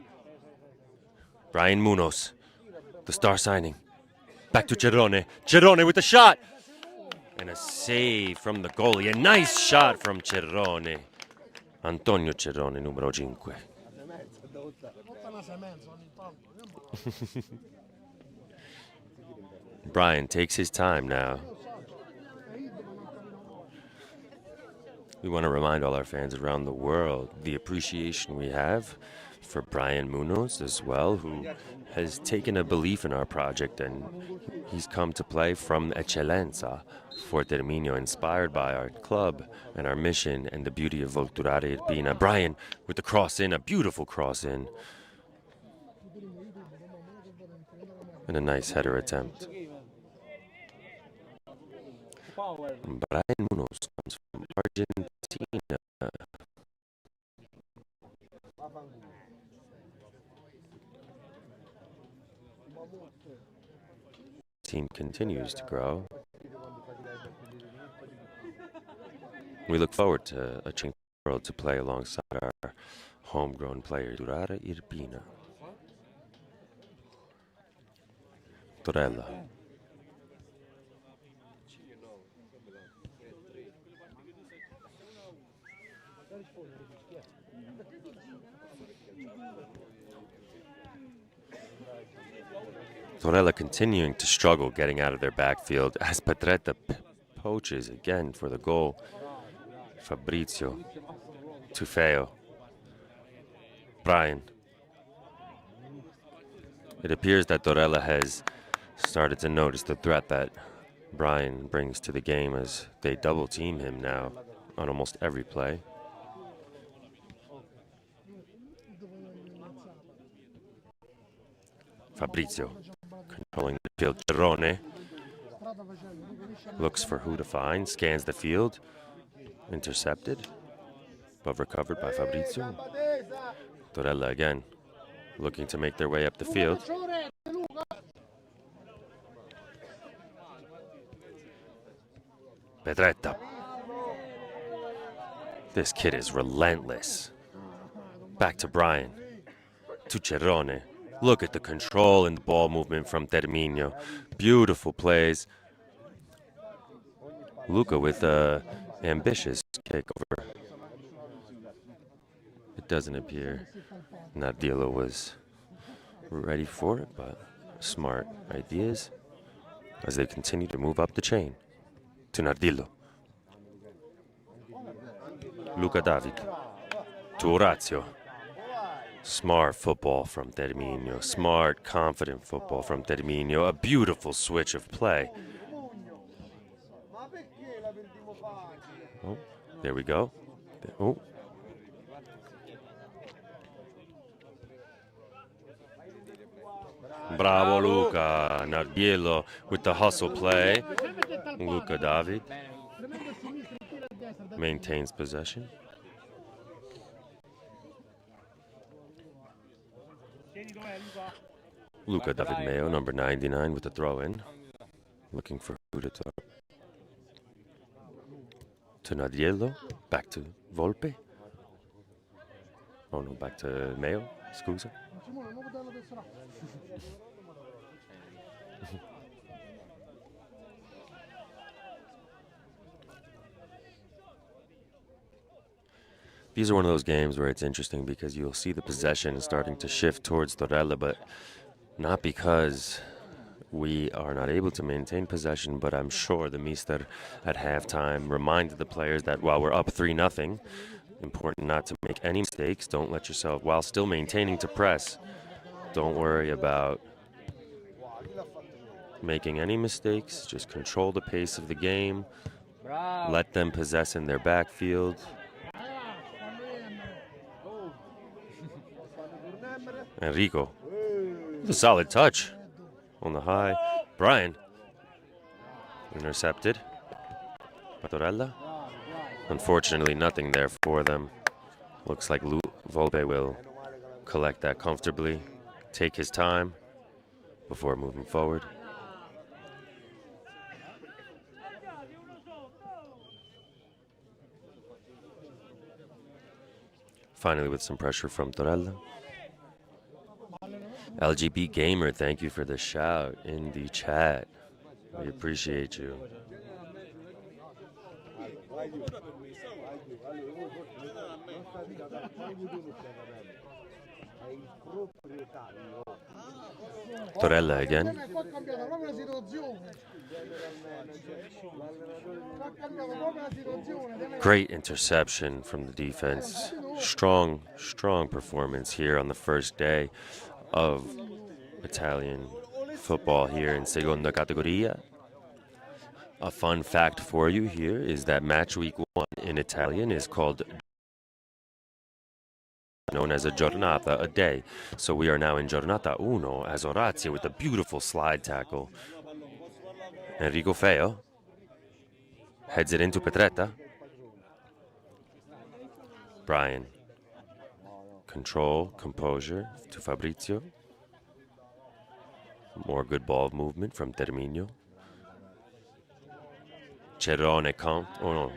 Brian Munoz. The star signing. Back to Cerrone. Cerrone with the shot. And a save from the goalie. A nice shot from Cerrone. Antonio Cerrone, numero 5. Brian takes his time now. We want to remind all our fans around the world the appreciation we have for Brian Munoz as well, who has taken a belief in our project, and he's come to play from Eccellenza for Terminio, inspired by our club and our mission and the beauty of Volturare Urbina. Brian with the cross in, a beautiful cross in. And a nice header attempt. Brian Munoz comes from Argentina. team continues to grow. We look forward to a chance world to play alongside our homegrown players, Durara Irpina, Torella, Torella continuing to struggle getting out of their backfield as Petretta poaches again for the goal. Fabrizio, Tufeo, Brian. It appears that Torella has started to notice the threat that Brian brings to the game as they double team him now on almost every play. Fabrizio controlling the field. Girone looks for who to find, scans the field, intercepted, but recovered by Fabrizio. Torella again looking to make their way up the field. Petretta. This kid is relentless. Back to Brian. To Cerrone. Look at the control and the ball movement from Terminio. Beautiful plays. Luca with a ambitious kick over. It doesn't appear Nardillo was ready for it, but smart ideas as they continue to move up the chain. To Nardillo. Luca David. To Orazio. Smart football from Terminio. Smart, confident football from Terminio. A beautiful switch of play. Oh, there we go. Oh. Bravo Luca. Nardillo with the hustle play. Luca David maintains possession. Luca David Mayo, number 99, with the throw-in. Looking for who to throw. To Nadiello. Back to Volpe. Oh no, back to Mayo. Scusa. These are one of those games where it's interesting because you'll see the possession starting to shift towards Torella, but not because we are not able to maintain possession, but I'm sure the Mister at halftime reminded the players that while we're up 3-0, important not to make any mistakes. Don't let yourself, while still maintaining to press, don't worry about making any mistakes. Just control the pace of the game. Let them possess in their backfield. Enrico, with a solid touch on the high. Brian, intercepted by Torella. Unfortunately, nothing there for them. Looks like Volpe will collect that comfortably, take his time before moving forward. Finally, with some pressure from Torella. LGB Gamer, thank you for the shout in the chat. We appreciate you. Torella again. Great interception from the defense. Strong performance here on the first day of Italian football here in Seconda Categoria. A fun fact for you here is that match week 1 in Italian is called known as a Giornata, a day. So we are now in Giornata 1 as Orazio with a beautiful slide tackle. Enrico Feo heads it into Petretta. Brian. Control, composure to Fabrizio. More good ball movement from Terminio. Cerrone count. Oh no.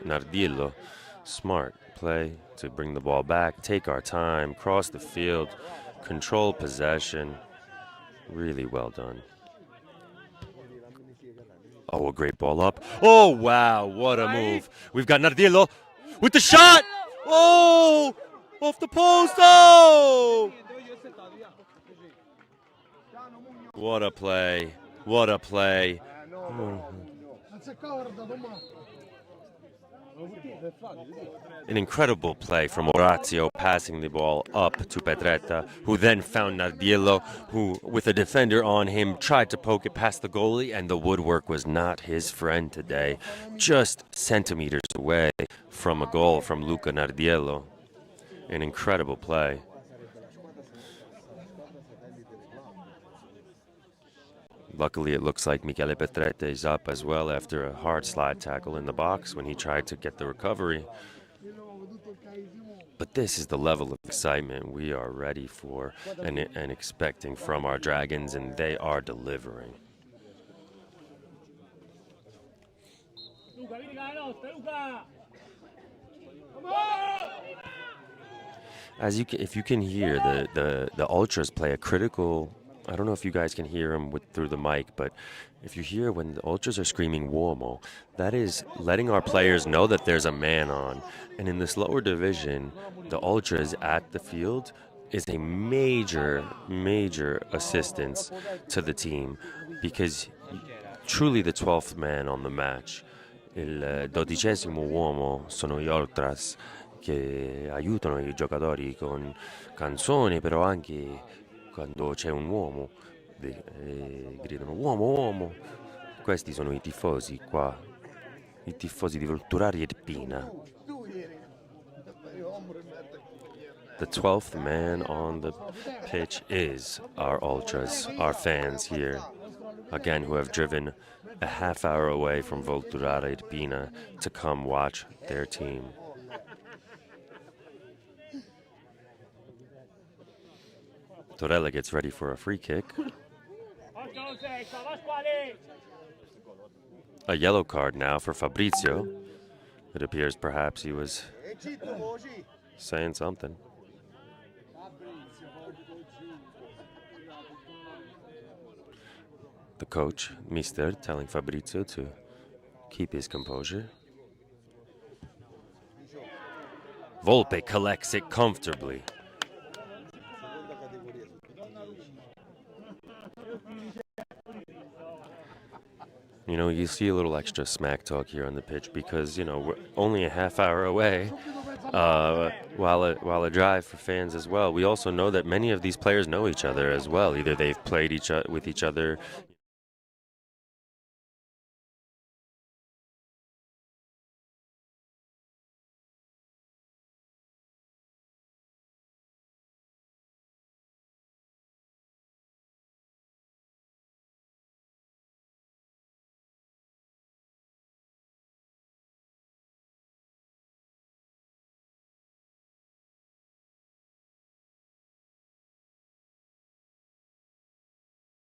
Nardillo. Smart play to bring the ball back, take our time, cross the field, control possession. Really well done. Oh, a great ball up. Oh, wow, what a move. We've got Nardillo with the shot. Oh, off the post. Oh! What a play. What a play. An incredible play from Orazio, passing the ball up to Petretta, who then found Nardillo, who, with a defender on him, tried to poke it past the goalie, and the woodwork was not his friend today. Just centimeters away from a goal from Luca Nardillo. An incredible play. Luckily, it looks like Michele Petretta is up as well after a hard slide tackle in the box when he tried to get the recovery. But this is the level of excitement we are ready for and expecting from our Dragons, and they are delivering. If you can hear, the ultras play a critical. I don't know if you guys can hear them through the mic, but if you hear when the ultras are screaming "Uomo," that is letting our players know that there's a man on. And in this lower division, the ultras at the field is a major, major assistance to the team, because truly the 12th man on the match. Il 12° uomo sono gli ultras che aiutano i giocatori con canzoni, però anche quando c'è un uomo gridano "uomo, uomo". Questi sono i tifosi qua, i tifosi di Volturari e Pina. The 12th man on the pitch is our ultras, our fans here, again, who have driven a half hour away from Volturari e Pina to come watch their team. Torella gets ready for a free kick. A yellow card now for Fabrizio. It appears perhaps he was saying something. The coach, Mister, telling Fabrizio to keep his composure. Volpe collects it comfortably. You know, you see a little extra smack talk here on the pitch because, you know, we're only a half hour away, while a drive for fans as well. We also know that many of these players know each other as well. Either they've played with each other.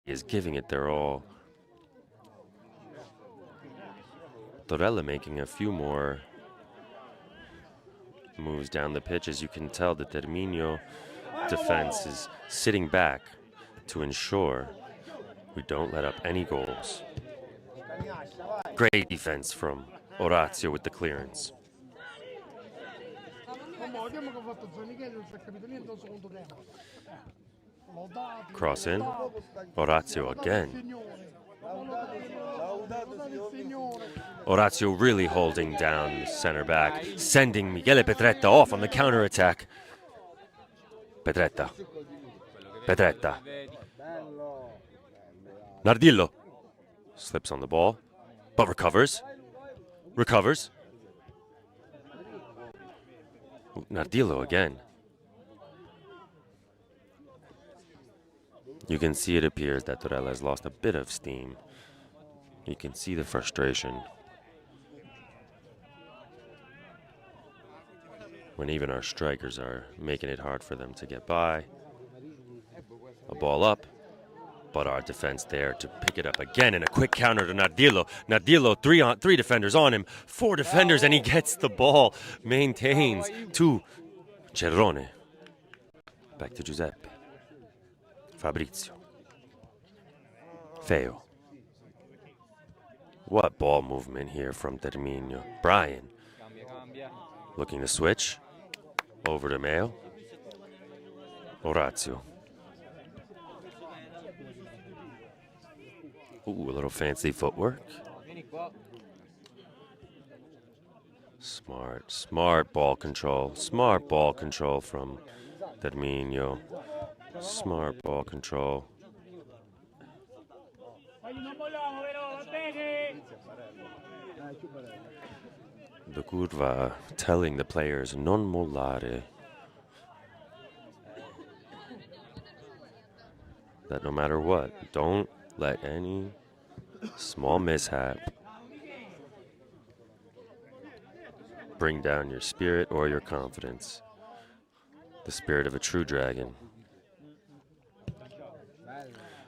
Is giving it their all. Torella making a few more moves down the pitch. As you can tell, the Terminio defense is sitting back to ensure we don't let up any goals. Great defense from Orazio with the clearance. Cross in. Orazio again. Orazio really holding down the center back, sending Michele Petretta off on the counter-attack. Petretta. Nardillo slips on the ball, but recovers. Nardillo again. You can see it appears that Torella has lost a bit of steam. You can see the frustration when even our strikers are making it hard for them to get by. A ball up, but our defense there to pick it up again, and a quick counter to Nardillo. Nardillo, three defenders on him, 4 defenders, and he gets the ball. Maintains to Cerrone. Back to Giuseppe. Fabrizio. Feo. What ball movement here from Terminio. Brian. Looking to switch. Over to Mayo. Orazio. Ooh, a little fancy footwork. Smart ball control. Smart ball control from Terminio. Smart ball control. The curva telling the players non mollare. That no matter what, don't let any small mishap bring down your spirit or your confidence. The spirit of a true dragon.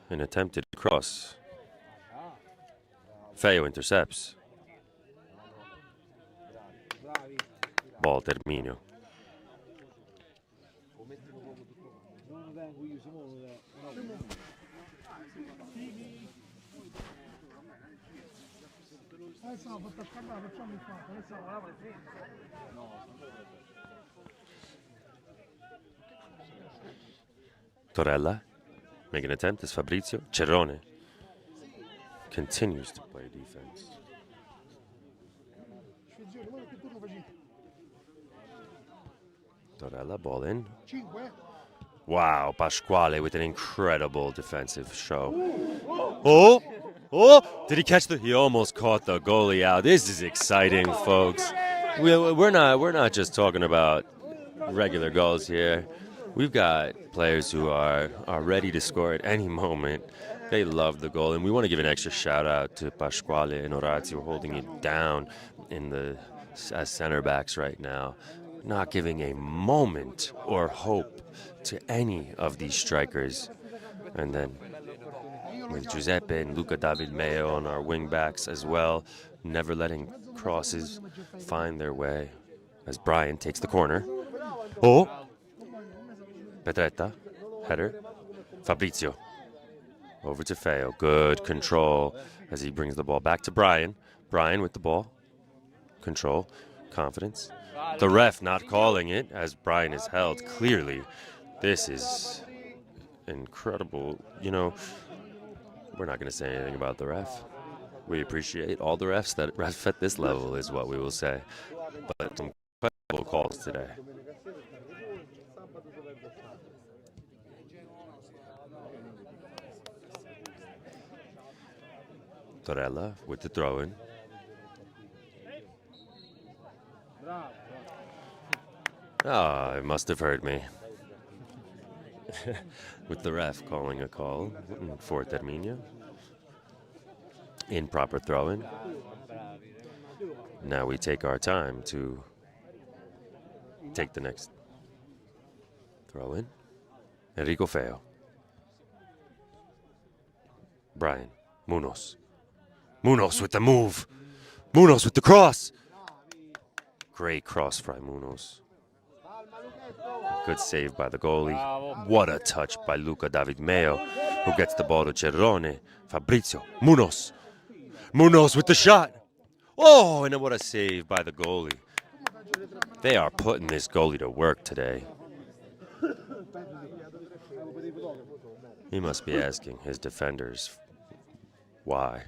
An attempted cross. Feo intercepts. Ball Terminio. Torella, make an attempt as Fabrizio. Cerrone continues to play defense. Torella, ball in. Wow, Pasquale with an incredible defensive show. Oh, did he catch he almost caught the goalie out. This is exciting, folks. We're not just talking about regular goals here. We've got players who are ready to score at any moment. They love the goal, and we want to give an extra shout out to Pasquale and Orazio holding it down as center backs right now, not giving a moment or hope to any of these strikers. And then with Giuseppe and Luca David Mayo on our wing backs as well, never letting crosses find their way as Brian takes the corner. Oh! Petretta, header. Fabrizio. Over to Feo. Good control as he brings the ball back to Brian. Brian with the ball. Control. Confidence. The ref not calling it as Brian is held. Clearly, this is incredible. You know, we're not going to say anything about the ref. We appreciate all the refs that ref at this level is what we will say. But some incredible calls today. Torella with the throw-in. It must have heard me. With the ref calling a call for Terminio. Improper throw-in. Now we take our time to take the next throw-in. Enrico Feo. Brian. Munoz. Munoz with the move. Munoz with the cross. Great cross by Munoz. Good save by the goalie. What a touch by Luca David Mayo, who gets the ball to Cerrone. Fabrizio. Munoz. Munoz with the shot. Oh, and what a save by the goalie. They are putting this goalie to work today. He must be asking his defenders why.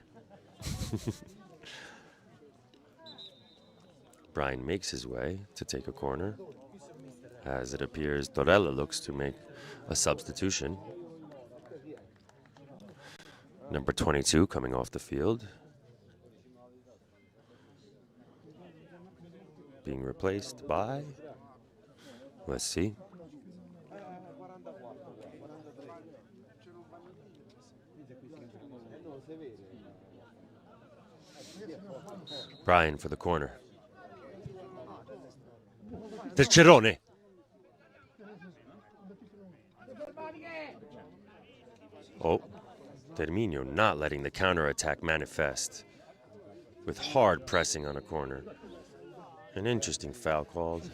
Brian makes his way to take a corner. As it appears, Torella looks to make a substitution. Number 22 coming off the field. Being replaced by, let's see. Brian for the corner. Cerrone. Oh, Terminio not letting the counterattack manifest with hard pressing on a corner. An interesting foul called.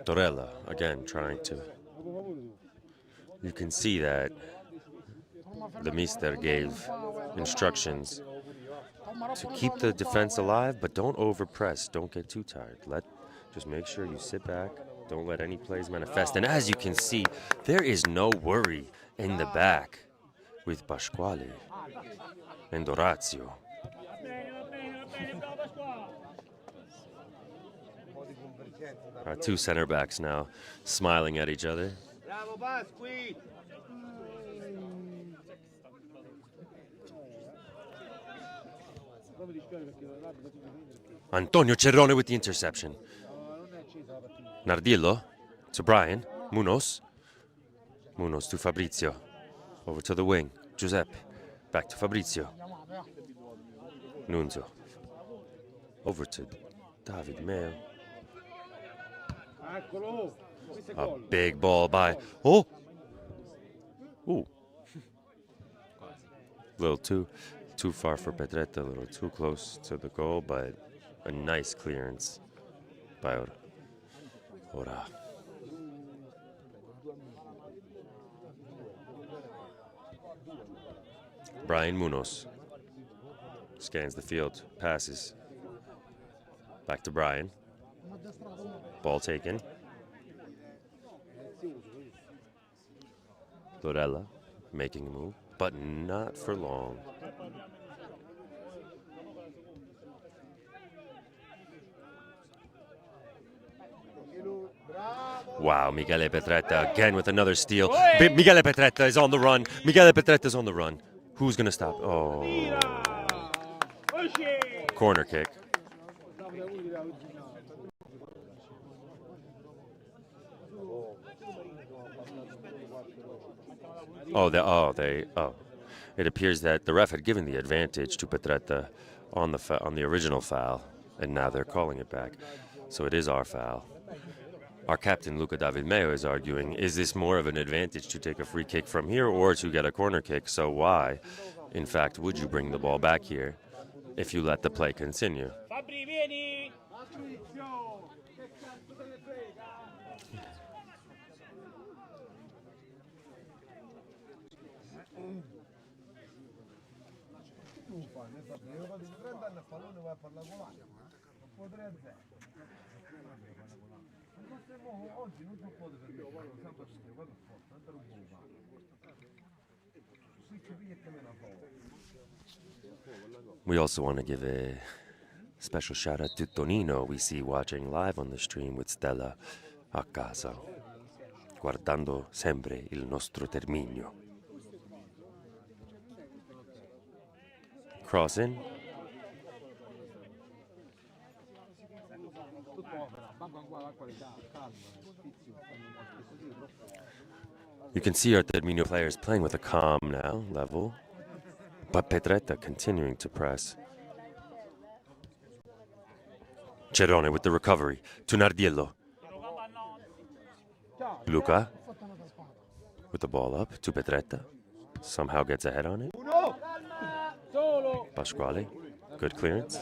Torella, again, trying to... You can see that the mister gave instructions to keep the defense alive, but don't overpress. Don't get too tired. Just make sure you sit back. Don't let any plays manifest. And as you can see, there is no worry in the back with Pasquale and Orazio. Our two center backs now smiling at each other. Antonio Cerrone with the interception. Nardillo to Brian. Munoz to Fabrizio. Over to the wing. Giuseppe. Back to Fabrizio. Nunzio. Over to David Mayo. A big ball by... Oh! Ooh. A little too far for Pedretta, a little too close to the goal, but a nice clearance by Ora. Brian Munoz scans the field, passes. Back to Brian. Ball taken. Torella making a move, but not for long. Wow, Michele Petretta again with another steal. Michele Petretta is on the run. Michele Petretta is on the run. Who's going to stop? Oh. Corner kick. It appears that the ref had given the advantage to Petretta on the original foul, and now they're calling it back. So it is our foul. Our captain, Luca David Mayo, is arguing, is this more of an advantage to take a free kick from here or to get a corner kick? So why, in fact, would you bring the ball back here if you let the play continue? We also want to give a special shout out to Tonino, we see watching live on the stream with Stella a casa, guardando sempre il nostro Terminio. Cross in. You can see our Terminio players playing with a calm now level, but Pedretta continuing to press. Cerrone with the recovery to Nardiello. Luca with the ball up to Pedretta. Somehow gets ahead on it. Pasquale, good clearance.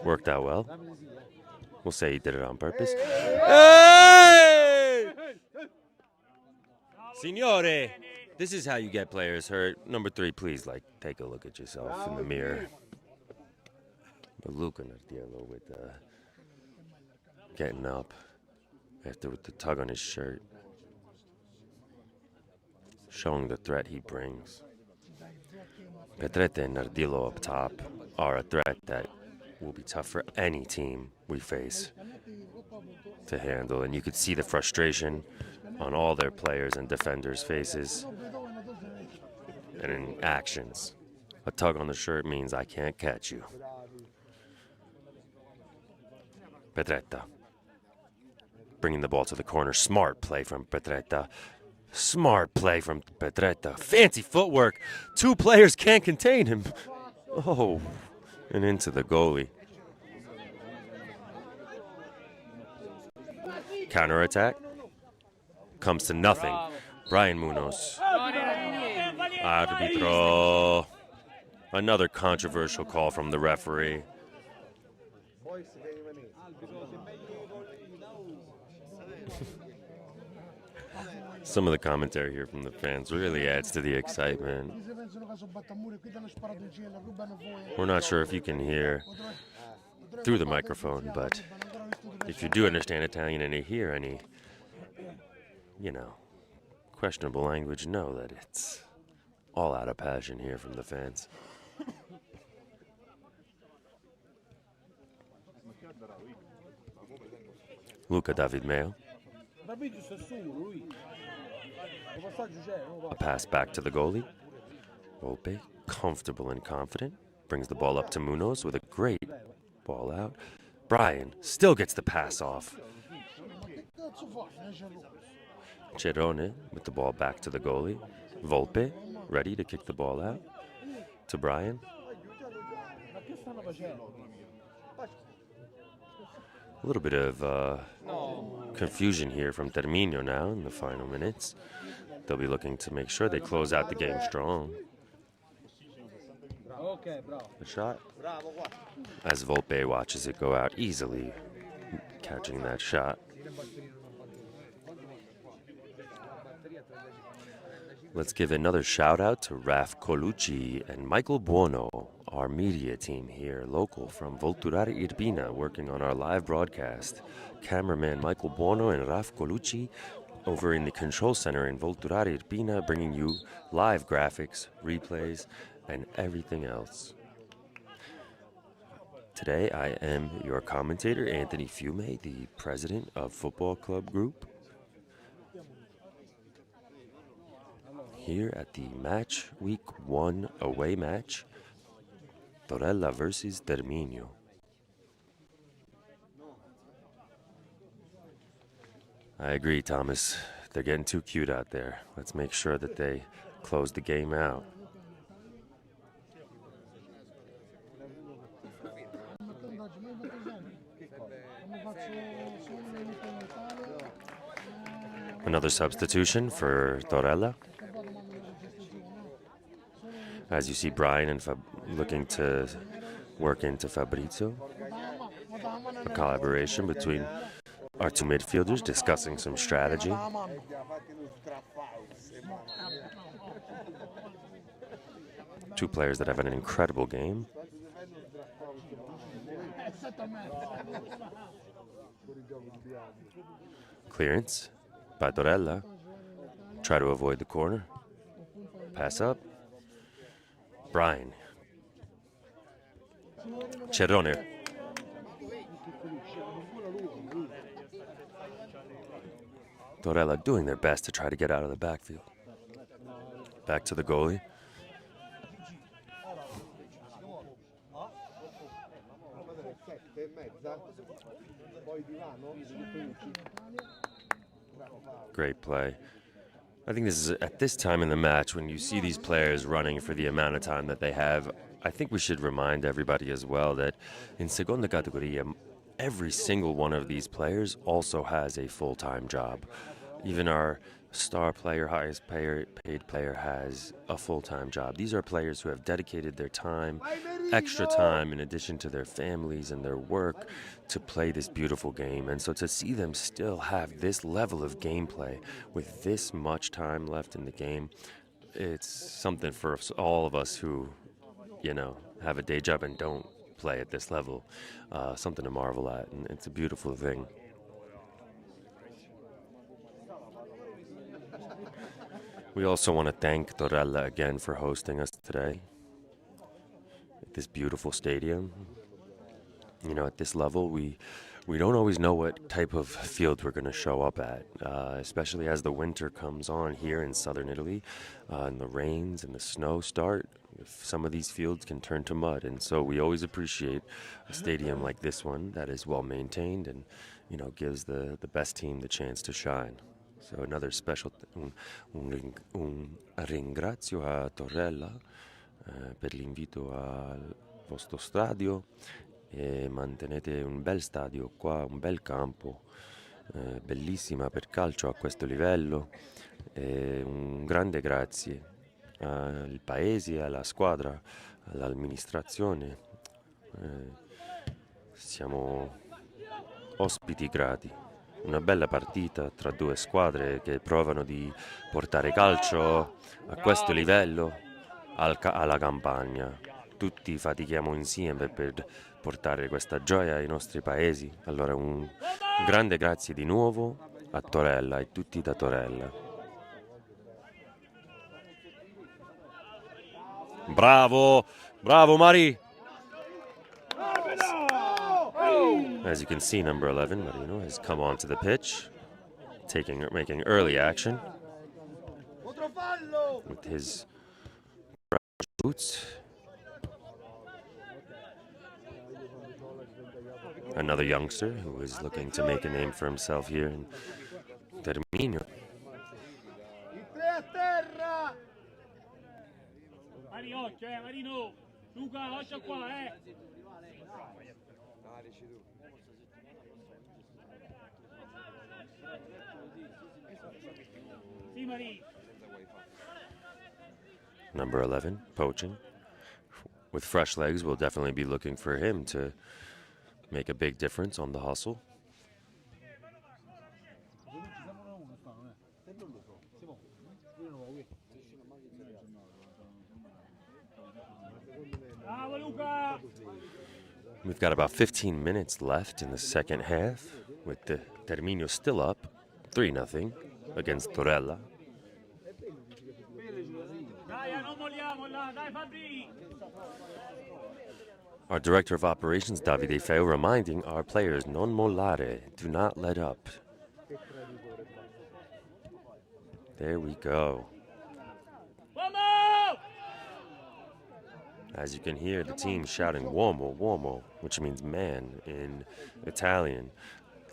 Worked out well. We'll say he did it on purpose. Hey! Signore! This is how you get players hurt. Number 3, please, take a look at yourself in the mirror. But Luca Nardiello with getting up after with the tug on his shirt. Showing the threat he brings. Pedretta and Nardillo up top are a threat that will be tough for any team we face to handle. And you could see the frustration on all their players and defenders' faces and in actions. A tug on the shirt means I can't catch you. Pedretta bringing the ball to the corner. Smart play from Pedretta. Smart play from Pedretta. Fancy footwork. 2 players can't contain him. Oh, and into the goalie. Counterattack. Comes to nothing. Brian Munoz. Arbitro. Another controversial call from the referee. Some of the commentary here from the fans really adds to the excitement. We're not sure if you can hear through the microphone, but if you do understand Italian and you hear any, questionable language, know that it's all out of passion here from the fans. Luca David Mayo. A pass back to the goalie. Volpe, comfortable and confident, brings the ball up to Munoz with a great ball out. Brian still gets the pass off. Cerrone with the ball back to the goalie. Volpe, ready to kick the ball out to Brian. A little bit of confusion here from Terminio now in the final minutes. They'll be looking to make sure they close out the game strong. The shot. As Volpe watches it go out easily, catching that shot. Let's give another shout out to Raf Colucci and Michael Buono, our media team here, local from Volturare Irpina, working on our live broadcast. Cameraman Michael Buono and Raf Colucci over in the control center in Volturare Irpina, bringing you live graphics, replays, and everything else. Today I am your commentator, Anthony Fiume, the president of Football Club Group, here at the match week 1 away match, Torella versus Terminio. I agree, Thomas. They're getting too cute out there. Let's make sure that they close the game out. Another substitution for Torella. As you see Brian and looking to work into Fabrizio. A collaboration between our two midfielders discussing some strategy. Two players that have an incredible game. Clearance by Torella. Try to avoid the corner. Pass up. Brian. Cerrone. Torella doing their best to try to get out of the backfield. Back to the goalie. Great play. I think this is at this time in the match when you see these players running for the amount of time that they have. I think we should remind everybody as well that in Seconda Categoria, every single one of these players also has a full-time job. Even our star player, highest paid player, has a full-time job. These are players who have dedicated their time, extra time, in addition to their families and their work, to play this beautiful game. And so to see them still have this level of gameplay with this much time left in the game, it's something for all of us who, have a day job and don't play at this level, something to marvel at, and it's a beautiful thing. We also want to thank Torella again for hosting us today at this beautiful stadium. At this level, we don't always know what type of field we're going to show up at, especially as the winter comes on here in southern Italy, and the rains and the snow start. Some of these fields can turn to mud, and so we always appreciate a stadium like this one that is well maintained and gives the best team the chance to shine. So another special un ringrazio a Torella per l'invito al vostro stadio, e mantenete un bel stadio qua, un bel campo, bellissima per calcio a questo livello. E un grande grazie al paese, alla squadra, all'amministrazione. Siamo ospiti grati. Una bella partita tra due squadre che provano di portare calcio a questo livello alla Campania. Tutti fatichiamo insieme per portare questa gioia ai nostri paesi. Allora un grande grazie di nuovo a Torella e tutti da Torella. Bravo, bravo Mari! As you can see, number 11, Marino, has come onto the pitch, making early action with his boots. Another youngster who is looking to make a name for himself here in Terminio. Marino, Luca, lascia qua, Number 11, poaching. With fresh legs, we'll definitely be looking for him to make a big difference on the hustle. We've got about 15 minutes left in the second half, with the Terminio still up 3-0 against Torella. Our Director of Operations, Davide Feo, reminding our players, non mollare, do not let up. There we go. As you can hear, the team shouting "Uomo, uomo," which means man in Italian.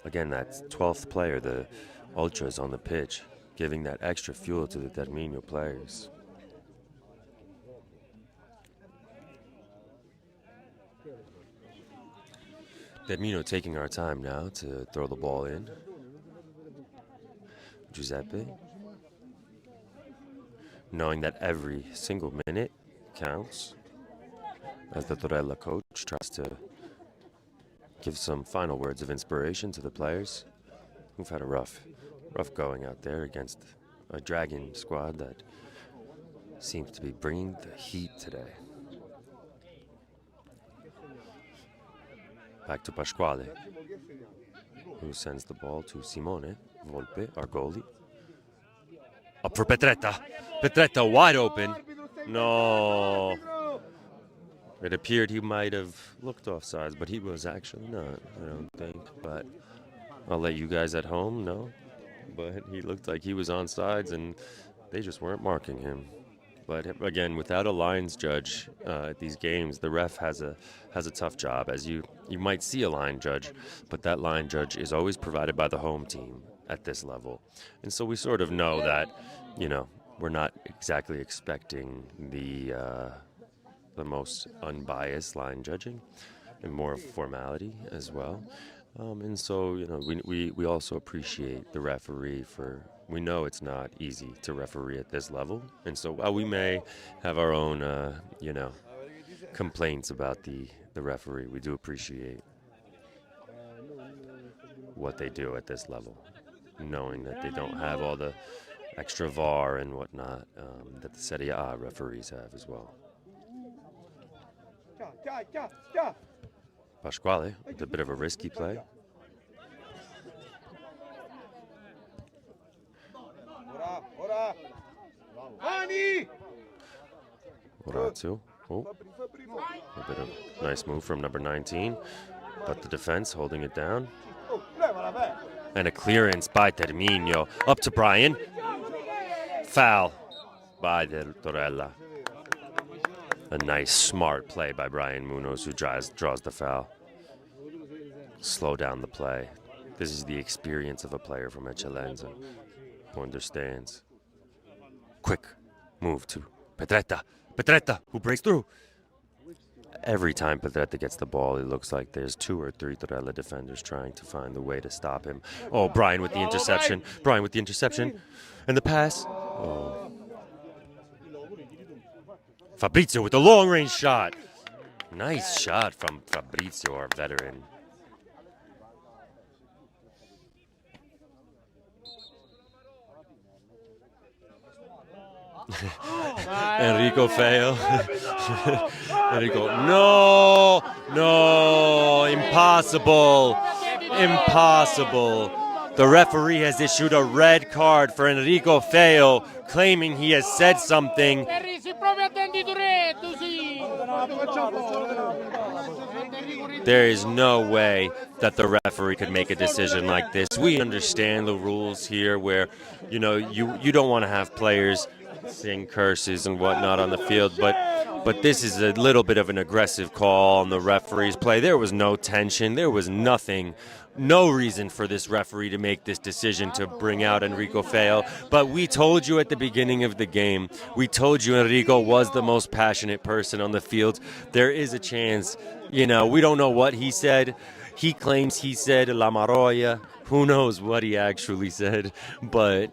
Again, that's 12th player, the ultras on the pitch, giving that extra fuel to the Terminio players. Terminio taking our time now to throw the ball in. Giuseppe, knowing that every single minute counts, as the Torella coach tries to give some final words of inspiration to the players who've had a rough going out there against a Dragon squad that seems to be bringing the heat today. Back to Pasquale, who sends the ball to Simone Volpe, our goalie. Up for Petretta. Petretta wide open. No. It appeared he might have looked offsides, but he was actually not, I don't think. But I'll let you guys at home know. But he looked like he was on sides, and they just weren't marking him. But again, without a lines judge at these games, the ref has a tough job. As you might see a line judge, but that line judge is always provided by the home team at this level. And so we sort of know that, we're not exactly expecting the most unbiased line judging, and more of formality as well. And so, we also appreciate the referee we know it's not easy to referee at this level. And so while we may have our own, complaints about the referee, we do appreciate what they do at this level, knowing that they don't have all the extra VAR and whatnot that the Serie A referees have as well. Pasquale with a bit of a risky play. Orazio. Oh, a bit of nice move from number 19, but the defense holding it down. And a clearance by Terminio. Up to Brian. Foul by Torella. A nice, smart play by Brian Munoz, who draws the foul. Slow down the play. This is the experience of a player from Eccellenza who understands. Quick move to Petretta. Petretta, who breaks through. Every time Pedretta gets the ball, it looks like there's 2 or 3 Torella defenders trying to find the way to stop him. Oh, Brian with the interception. Brian with the interception. And the pass. Oh. Fabrizio with the long-range shot. Nice shot from Fabrizio, our veteran. Enrico fail. Enrico, no, impossible. The referee has issued a red card for Enrico Feo, claiming he has said something. There is no way that the referee could make a decision like this. We understand the rules here where, you don't want to have players sing curses and whatnot on the field, but this is a little bit of an aggressive call on the referee's play. There was no tension. There was nothing. No reason for this referee to make this decision to bring out Enrico Feo. But we told you at the beginning of the game, we told you Enrico was the most passionate person on the field. There is a chance, we don't know what he said. He claims he said La Maroya. Who knows what he actually said. But,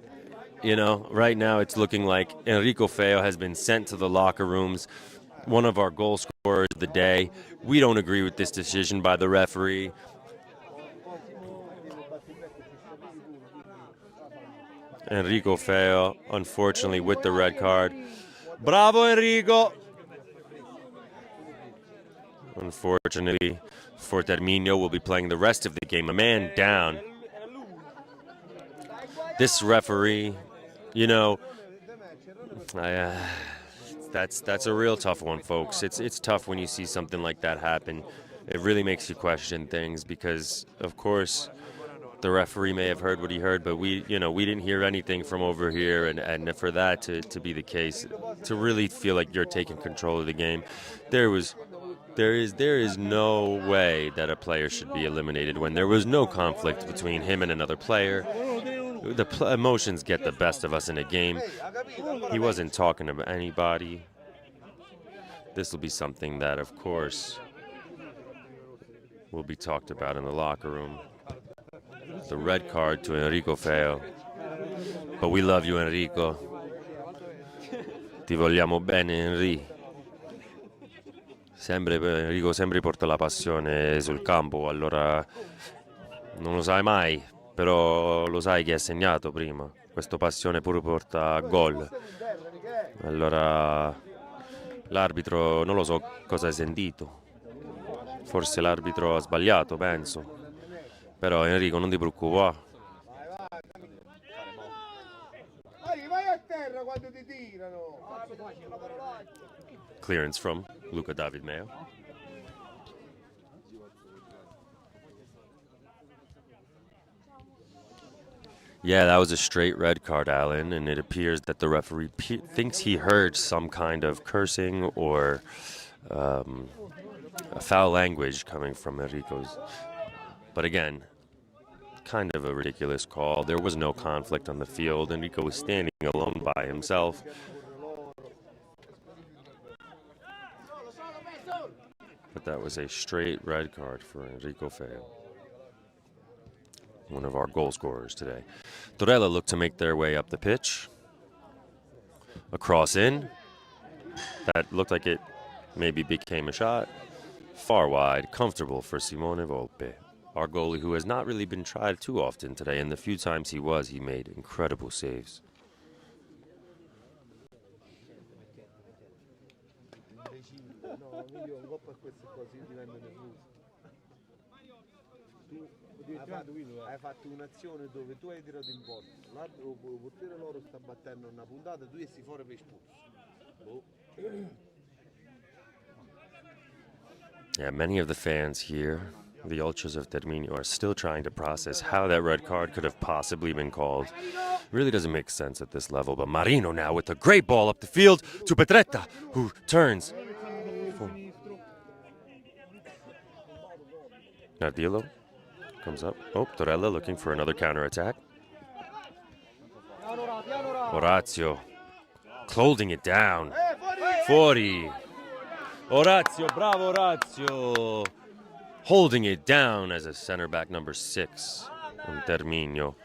right now it's looking like Enrico Feo has been sent to the locker rooms. One of our goal scorers of the day. We don't agree with this decision by the referee. Enrico Feo, unfortunately, with the red card. Bravo, Enrico! Unfortunately, for Terminio, will be playing the rest of the game. A man down. This referee, that's a real tough one, folks. It's tough when you see something like that happen. It really makes you question things because, of course, the referee may have heard what he heard, but we didn't hear anything from over here, and for that to be the case, to really feel like you're taking control of the game, there is no way that a player should be eliminated when there was no conflict between him and another player. The emotions get the best of us in a game. He wasn't talking about anybody. This will be something that, of course, will be talked about in the locker room. The red card to Enrico Feo. But we love you, Enrico. Ti vogliamo bene, Enrico sempre porta la passione sul campo, allora non lo sai mai, però lo sai che ha segnato prima. Questa passione pure porta a gol. Allora l'arbitro non lo so cosa hai sentito. Forse l'arbitro ha sbagliato, penso. Però Enrico non ti preoccupare. Vai a terra quando ti tirano. Clearance from Luca David Mayo. Yeah, that was a straight red card, Alan, and it appears that the referee thinks he heard some kind of cursing or a foul language coming from Enrico's. But again, kind of a ridiculous call. There was no conflict on the field. Enrico was standing alone by himself. But that was a straight red card for Enrico Feo, one of our goal scorers today. Torella looked to make their way up the pitch. A cross in. That looked like it maybe became a shot. Far wide, comfortable for Simone Volpe, our goalie, who has not really been tried too often today, and the few times he was, he made incredible saves. Hai fatto un'azione dove tu hai tirato in porta, l'altro portiere loro sta battendo una puntata, tu essi fuori per espulso. Yeah, many of the fans here, the ultras of Terminio, are still trying to process how that red card could have possibly been called. It really doesn't make sense at this level, but Marino now with a great ball up the field to Pedretta, who turns. Nardillo comes up. Oh, Torella looking for another counterattack. Orazio holding it down. 40. Orazio, bravo Orazio. Holding it down as a center back number 6 on Terminio.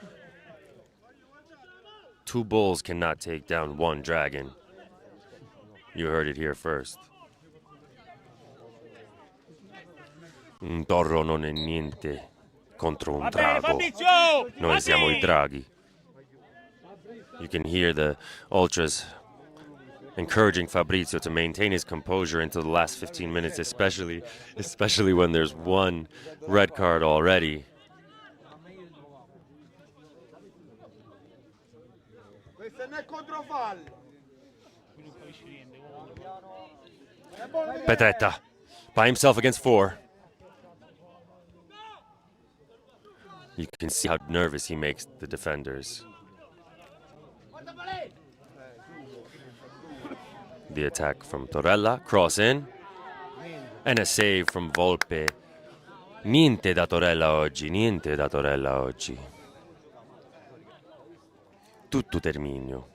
2 bulls cannot take down 1 dragon. You heard it here first. Un toro non è niente contro un drago. Noi siamo I draghi. You can hear the ultras encouraging Fabrizio to maintain his composure until the last 15 minutes, especially when there's 1 red card already. Petretta by himself against 4. You can see how nervous he makes the defenders. The attack from Torella, cross in, and a save from Volpe. Niente da Torella oggi, niente da Torella oggi. Tutto Terminio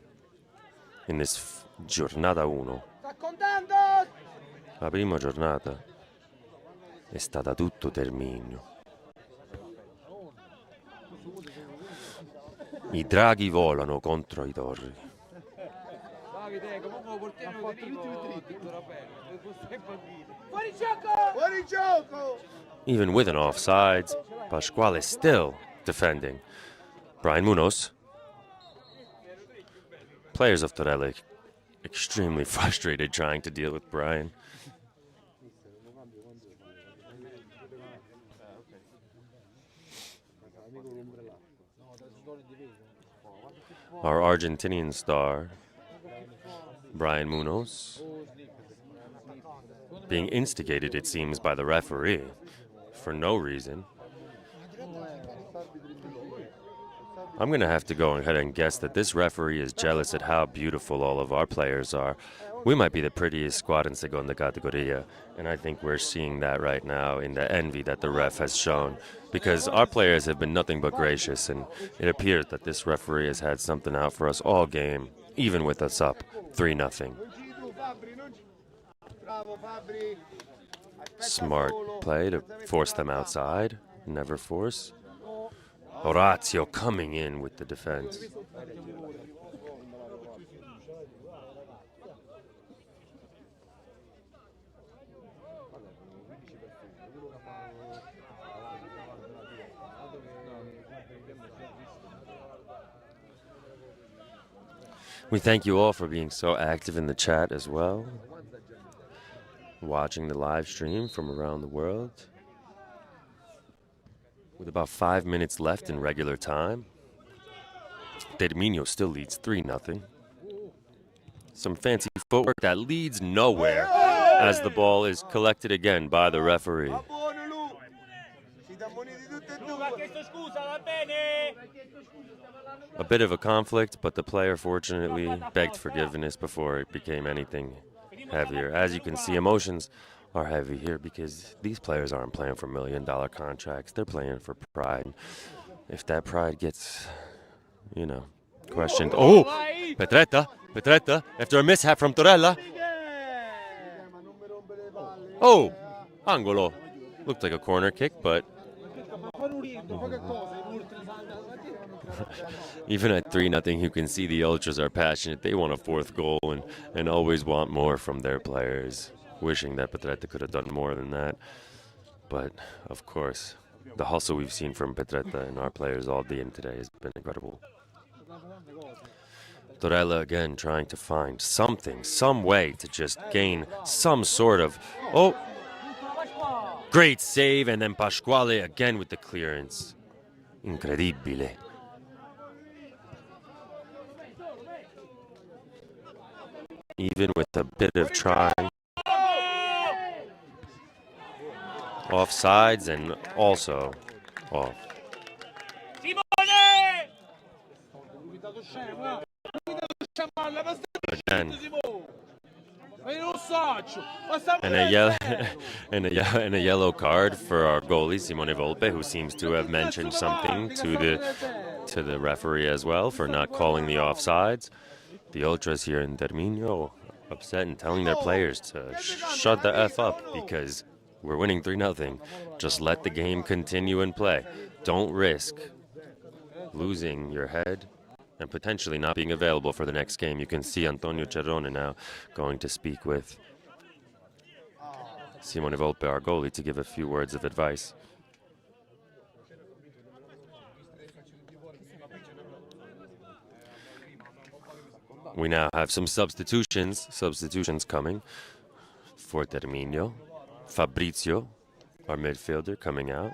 in this Giornata 1. La prima giornata è stata tutto Terminio. I draghi volano contro I torri. Even with an offsides, Pasquale is still defending. Brian Munoz. Players of Torella extremely frustrated trying to deal with Brian. Our Argentinian star, Brian Munoz, being instigated, it seems, by the referee for no reason. I'm going to have to go ahead and guess that this referee is jealous at how beautiful all of our players are. We might be the prettiest squad in Seconda Categoria, and I think we're seeing that right now in the envy that the ref has shown, because our players have been nothing but gracious, and it appears that this referee has had something out for us all game, even with us up 3-0. Smart play to force them outside, never force. Orazio coming in with the defense. We thank you all for being so active in the chat as well, watching the live stream from around the world. With about 5 minutes left in regular time, Terminio still leads 3-0. Some fancy footwork that leads nowhere as the ball is collected again by the referee. A bit of a conflict, but the player fortunately begged forgiveness before it became anything heavier. As you can see, emotions are heavy here because these players aren't playing for $1 million contracts. They're playing for pride. If that pride gets, questioned. Oh, Petretta, after a mishap from Torella. Oh, Angelo. Looked like a corner kick, but even at 3-0, you can see the Ultras are passionate. They want a 4th goal and always want more from their players, wishing that Petretta could have done more than that. But, of course, the hustle we've seen from Petretta and our players all day and today has been incredible. Torella again trying to find something, some way to just gain some sort of... Oh! Great save, and then Pasquale again with the clearance. Incredibile. Even with a bit of trying. Offsides and also off. Again. And a yellow card for our goalie Simone Volpe, who seems to have mentioned something to the referee as well for not calling the offsides. The Ultras here in Terminio upset and telling their players to shut the F up because we're winning 3-0. Just let the game continue and play. Don't risk losing your head and potentially not being available for the next game. You can see Antonio Cerrone now going to speak with Simone Volpe, our goalie, to give a few words of advice. We now have some substitutions coming for Terminio. Fabrizio, our midfielder, coming out.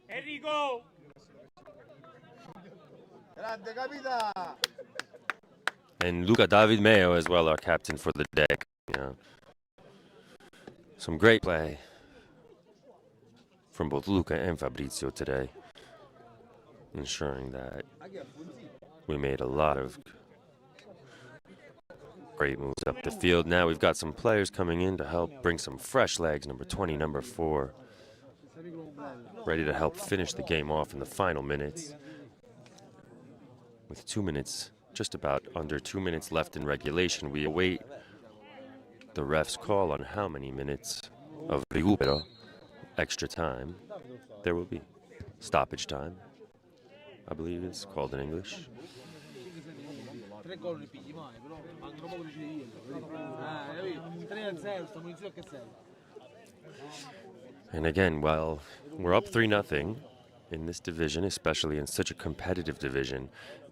Enrico! And Luca David Mayo as well, our captain for the day. Some great play from both Luca and Fabrizio today, ensuring that we made a lot of great moves up the field. Now we've got some players coming in to help bring some fresh legs. Number 20, number 4, ready to help finish the game off in the final minutes. With 2 minutes, just about under 2 minutes left in regulation, we await the ref's call on how many minutes of recupero, extra time, there will be. Stoppage time, I believe it's called in English. And again, while we're up 3-0 in this division, especially in such a competitive division,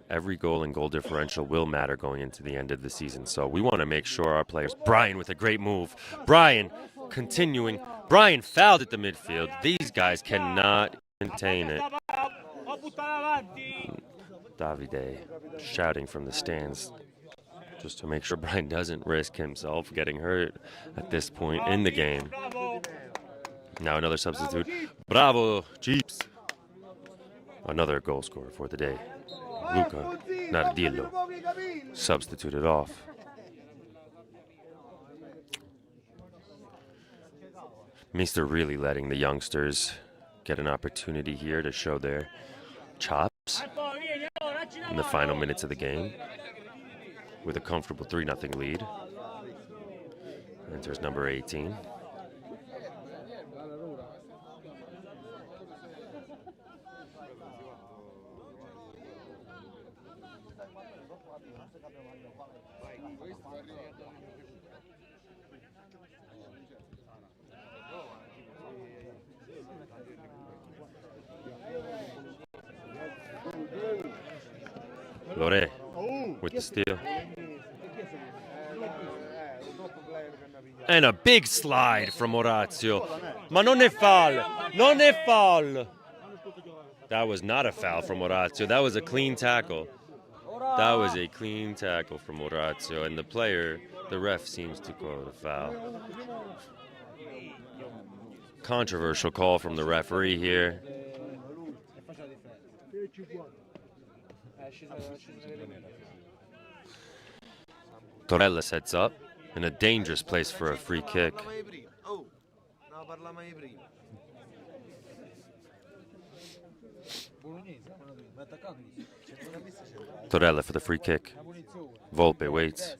every goal and goal differential will matter going into the end of the season. So we want to make sure our players... Brian with a great move. Brian continuing. Brian fouled at the midfield. These guys cannot contain it. Davide shouting from the stands just to make sure Brian doesn't risk himself getting hurt at this point in the game. Now another substitute. Bravo, Jeeps. Another goal scorer for the day. Luca Nardillo substituted off. Mr. really letting the youngsters get an opportunity here to show their chops in the final minutes of the game with a comfortable 3-0 lead. Enters number 18. Lore with the steal. And a big slide from Orazio. Ma non è foul! Non è foul! That was not a foul from Orazio. That was a clean tackle. That was a clean tackle from Orazio. And the ref seems to call it a foul. Controversial call from the referee here. Torella sets up in a dangerous place for a free kick. Torella for the free kick. Volpe waits.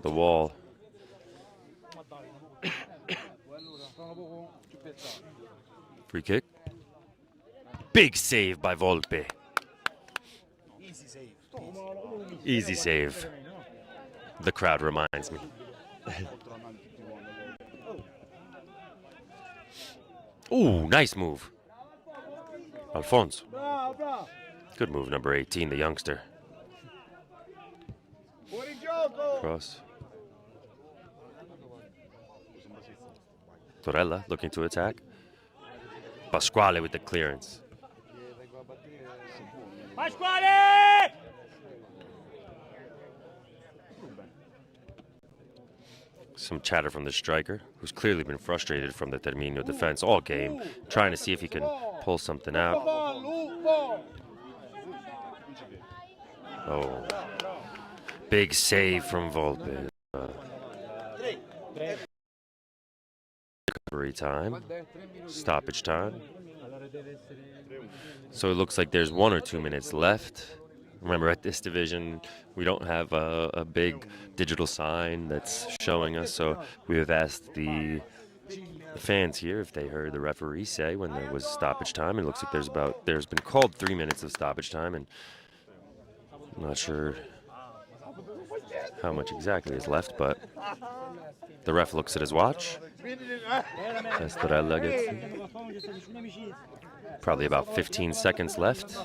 The wall. Free kick. Big save by Volpe. Easy save. The crowd reminds me. Ooh, nice move. Alfonso. Good move, number 18, the youngster. Cross. Torella looking to attack. Pasquale with the clearance. Pasquale! Some chatter from the striker, who's clearly been frustrated from the Terminio defense all game, trying to see if he can pull something out. Oh, big save from Volpe. Recovery time, stoppage time. So it looks like there's 1 or 2 minutes left Remember, at this division, we don't have a big digital sign that's showing us, so we have asked the fans here if they heard the referee say when there was stoppage time. It looks like there's been called 3 minutes of stoppage time, and I'm not sure how much exactly is left, but the ref looks at his watch. As Torella gets probably about 15 seconds left.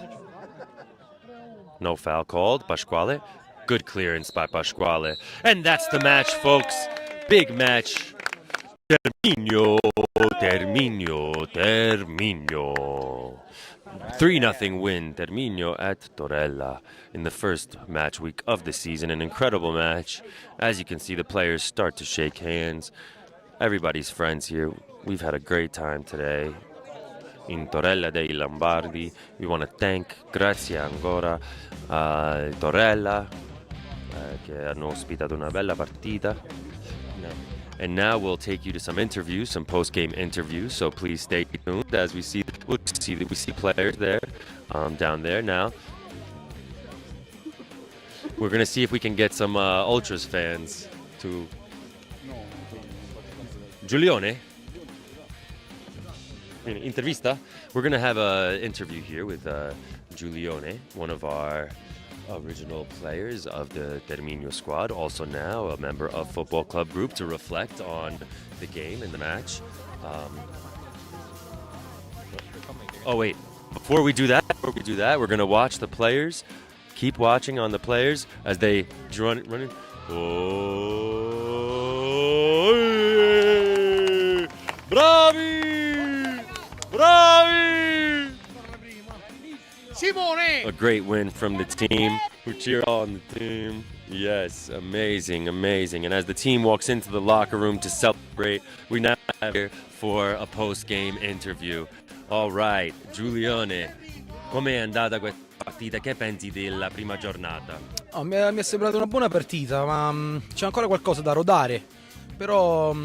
No foul called. Pasquale. Good clearance by Pasquale. And that's the match, folks. Big match. Terminio. 3-0 win, Terminio at Torella in the first match week of the season. An incredible match. As you can see, the players start to shake hands. Everybody's friends here. We've had a great time today in Torella dei Lombardi. We want to thank, grazie ancora, Torella, che hanno ospitato una bella partita. And now we'll take you to some interviews, some post-game interviews. So please stay tuned as we see players there, down there now. We're gonna see if we can get some Ultras fans to. Giulione? Intervista? We're gonna have an interview here with Giulione, one of our original players of the Terminio squad, also now a member of Football Club Group, to reflect on the game and the match. Oh wait, before we do that, we're gonna watch the players. Keep watching on the players as they run in. Oh, bravi! Bravi! Simone! A great win from the team. We cheer on the team. Yes, amazing, amazing. And as the team walks into the locker room to celebrate, we now have here for a post-game interview. All right, Giulione, com'è andata questa partita? Che pensi della prima giornata? Mi è sembrata una buona partita, ma c'è ancora qualcosa da rodare. Però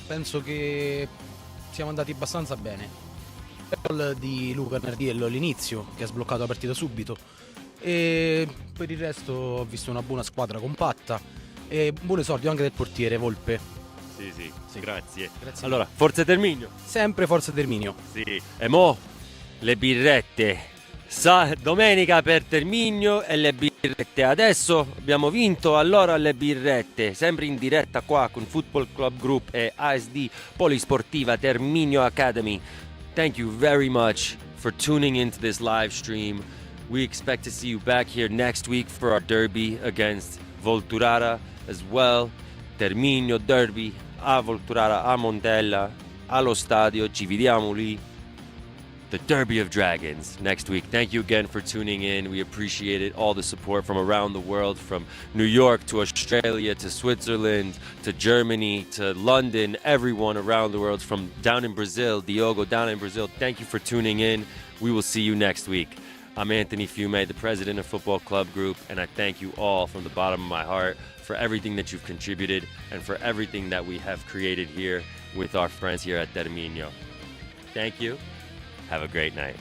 penso che siamo andati abbastanza bene. Il gol di Luca Nardiello all'inizio, che ha sbloccato la partita subito, e per il resto ho visto una buona squadra compatta e buon esordio anche del portiere Volpe. Sì, grazie. Allora, forza Terminio. sempre forza Terminio. Sì, e mo le birrette. Domenica per Terminio e le birrette. Adesso abbiamo vinto, allora le birrette. Sempre in diretta qua con Football Club Group e ASD Polisportiva Terminio Academy. Thank you very much for tuning into this live stream. We expect to see you back here next week for our derby against Volturara as well. Terminio derby a Volturara, a Montella, allo Stadio. Ci vediamo lì. The Derby of Dragons next week. Thank you again for tuning in. We appreciate it. All the support from around the world, from New York to Australia to Switzerland to Germany to London, everyone around the world, from down in Brazil, Diogo down in Brazil. Thank you for tuning in. We will see you next week. I'm Anthony Fiume, the president of Football Club Group, and I thank you all from the bottom of my heart for everything that you've contributed and for everything that we have created here with our friends here at Terminio. Thank you. Have a great night.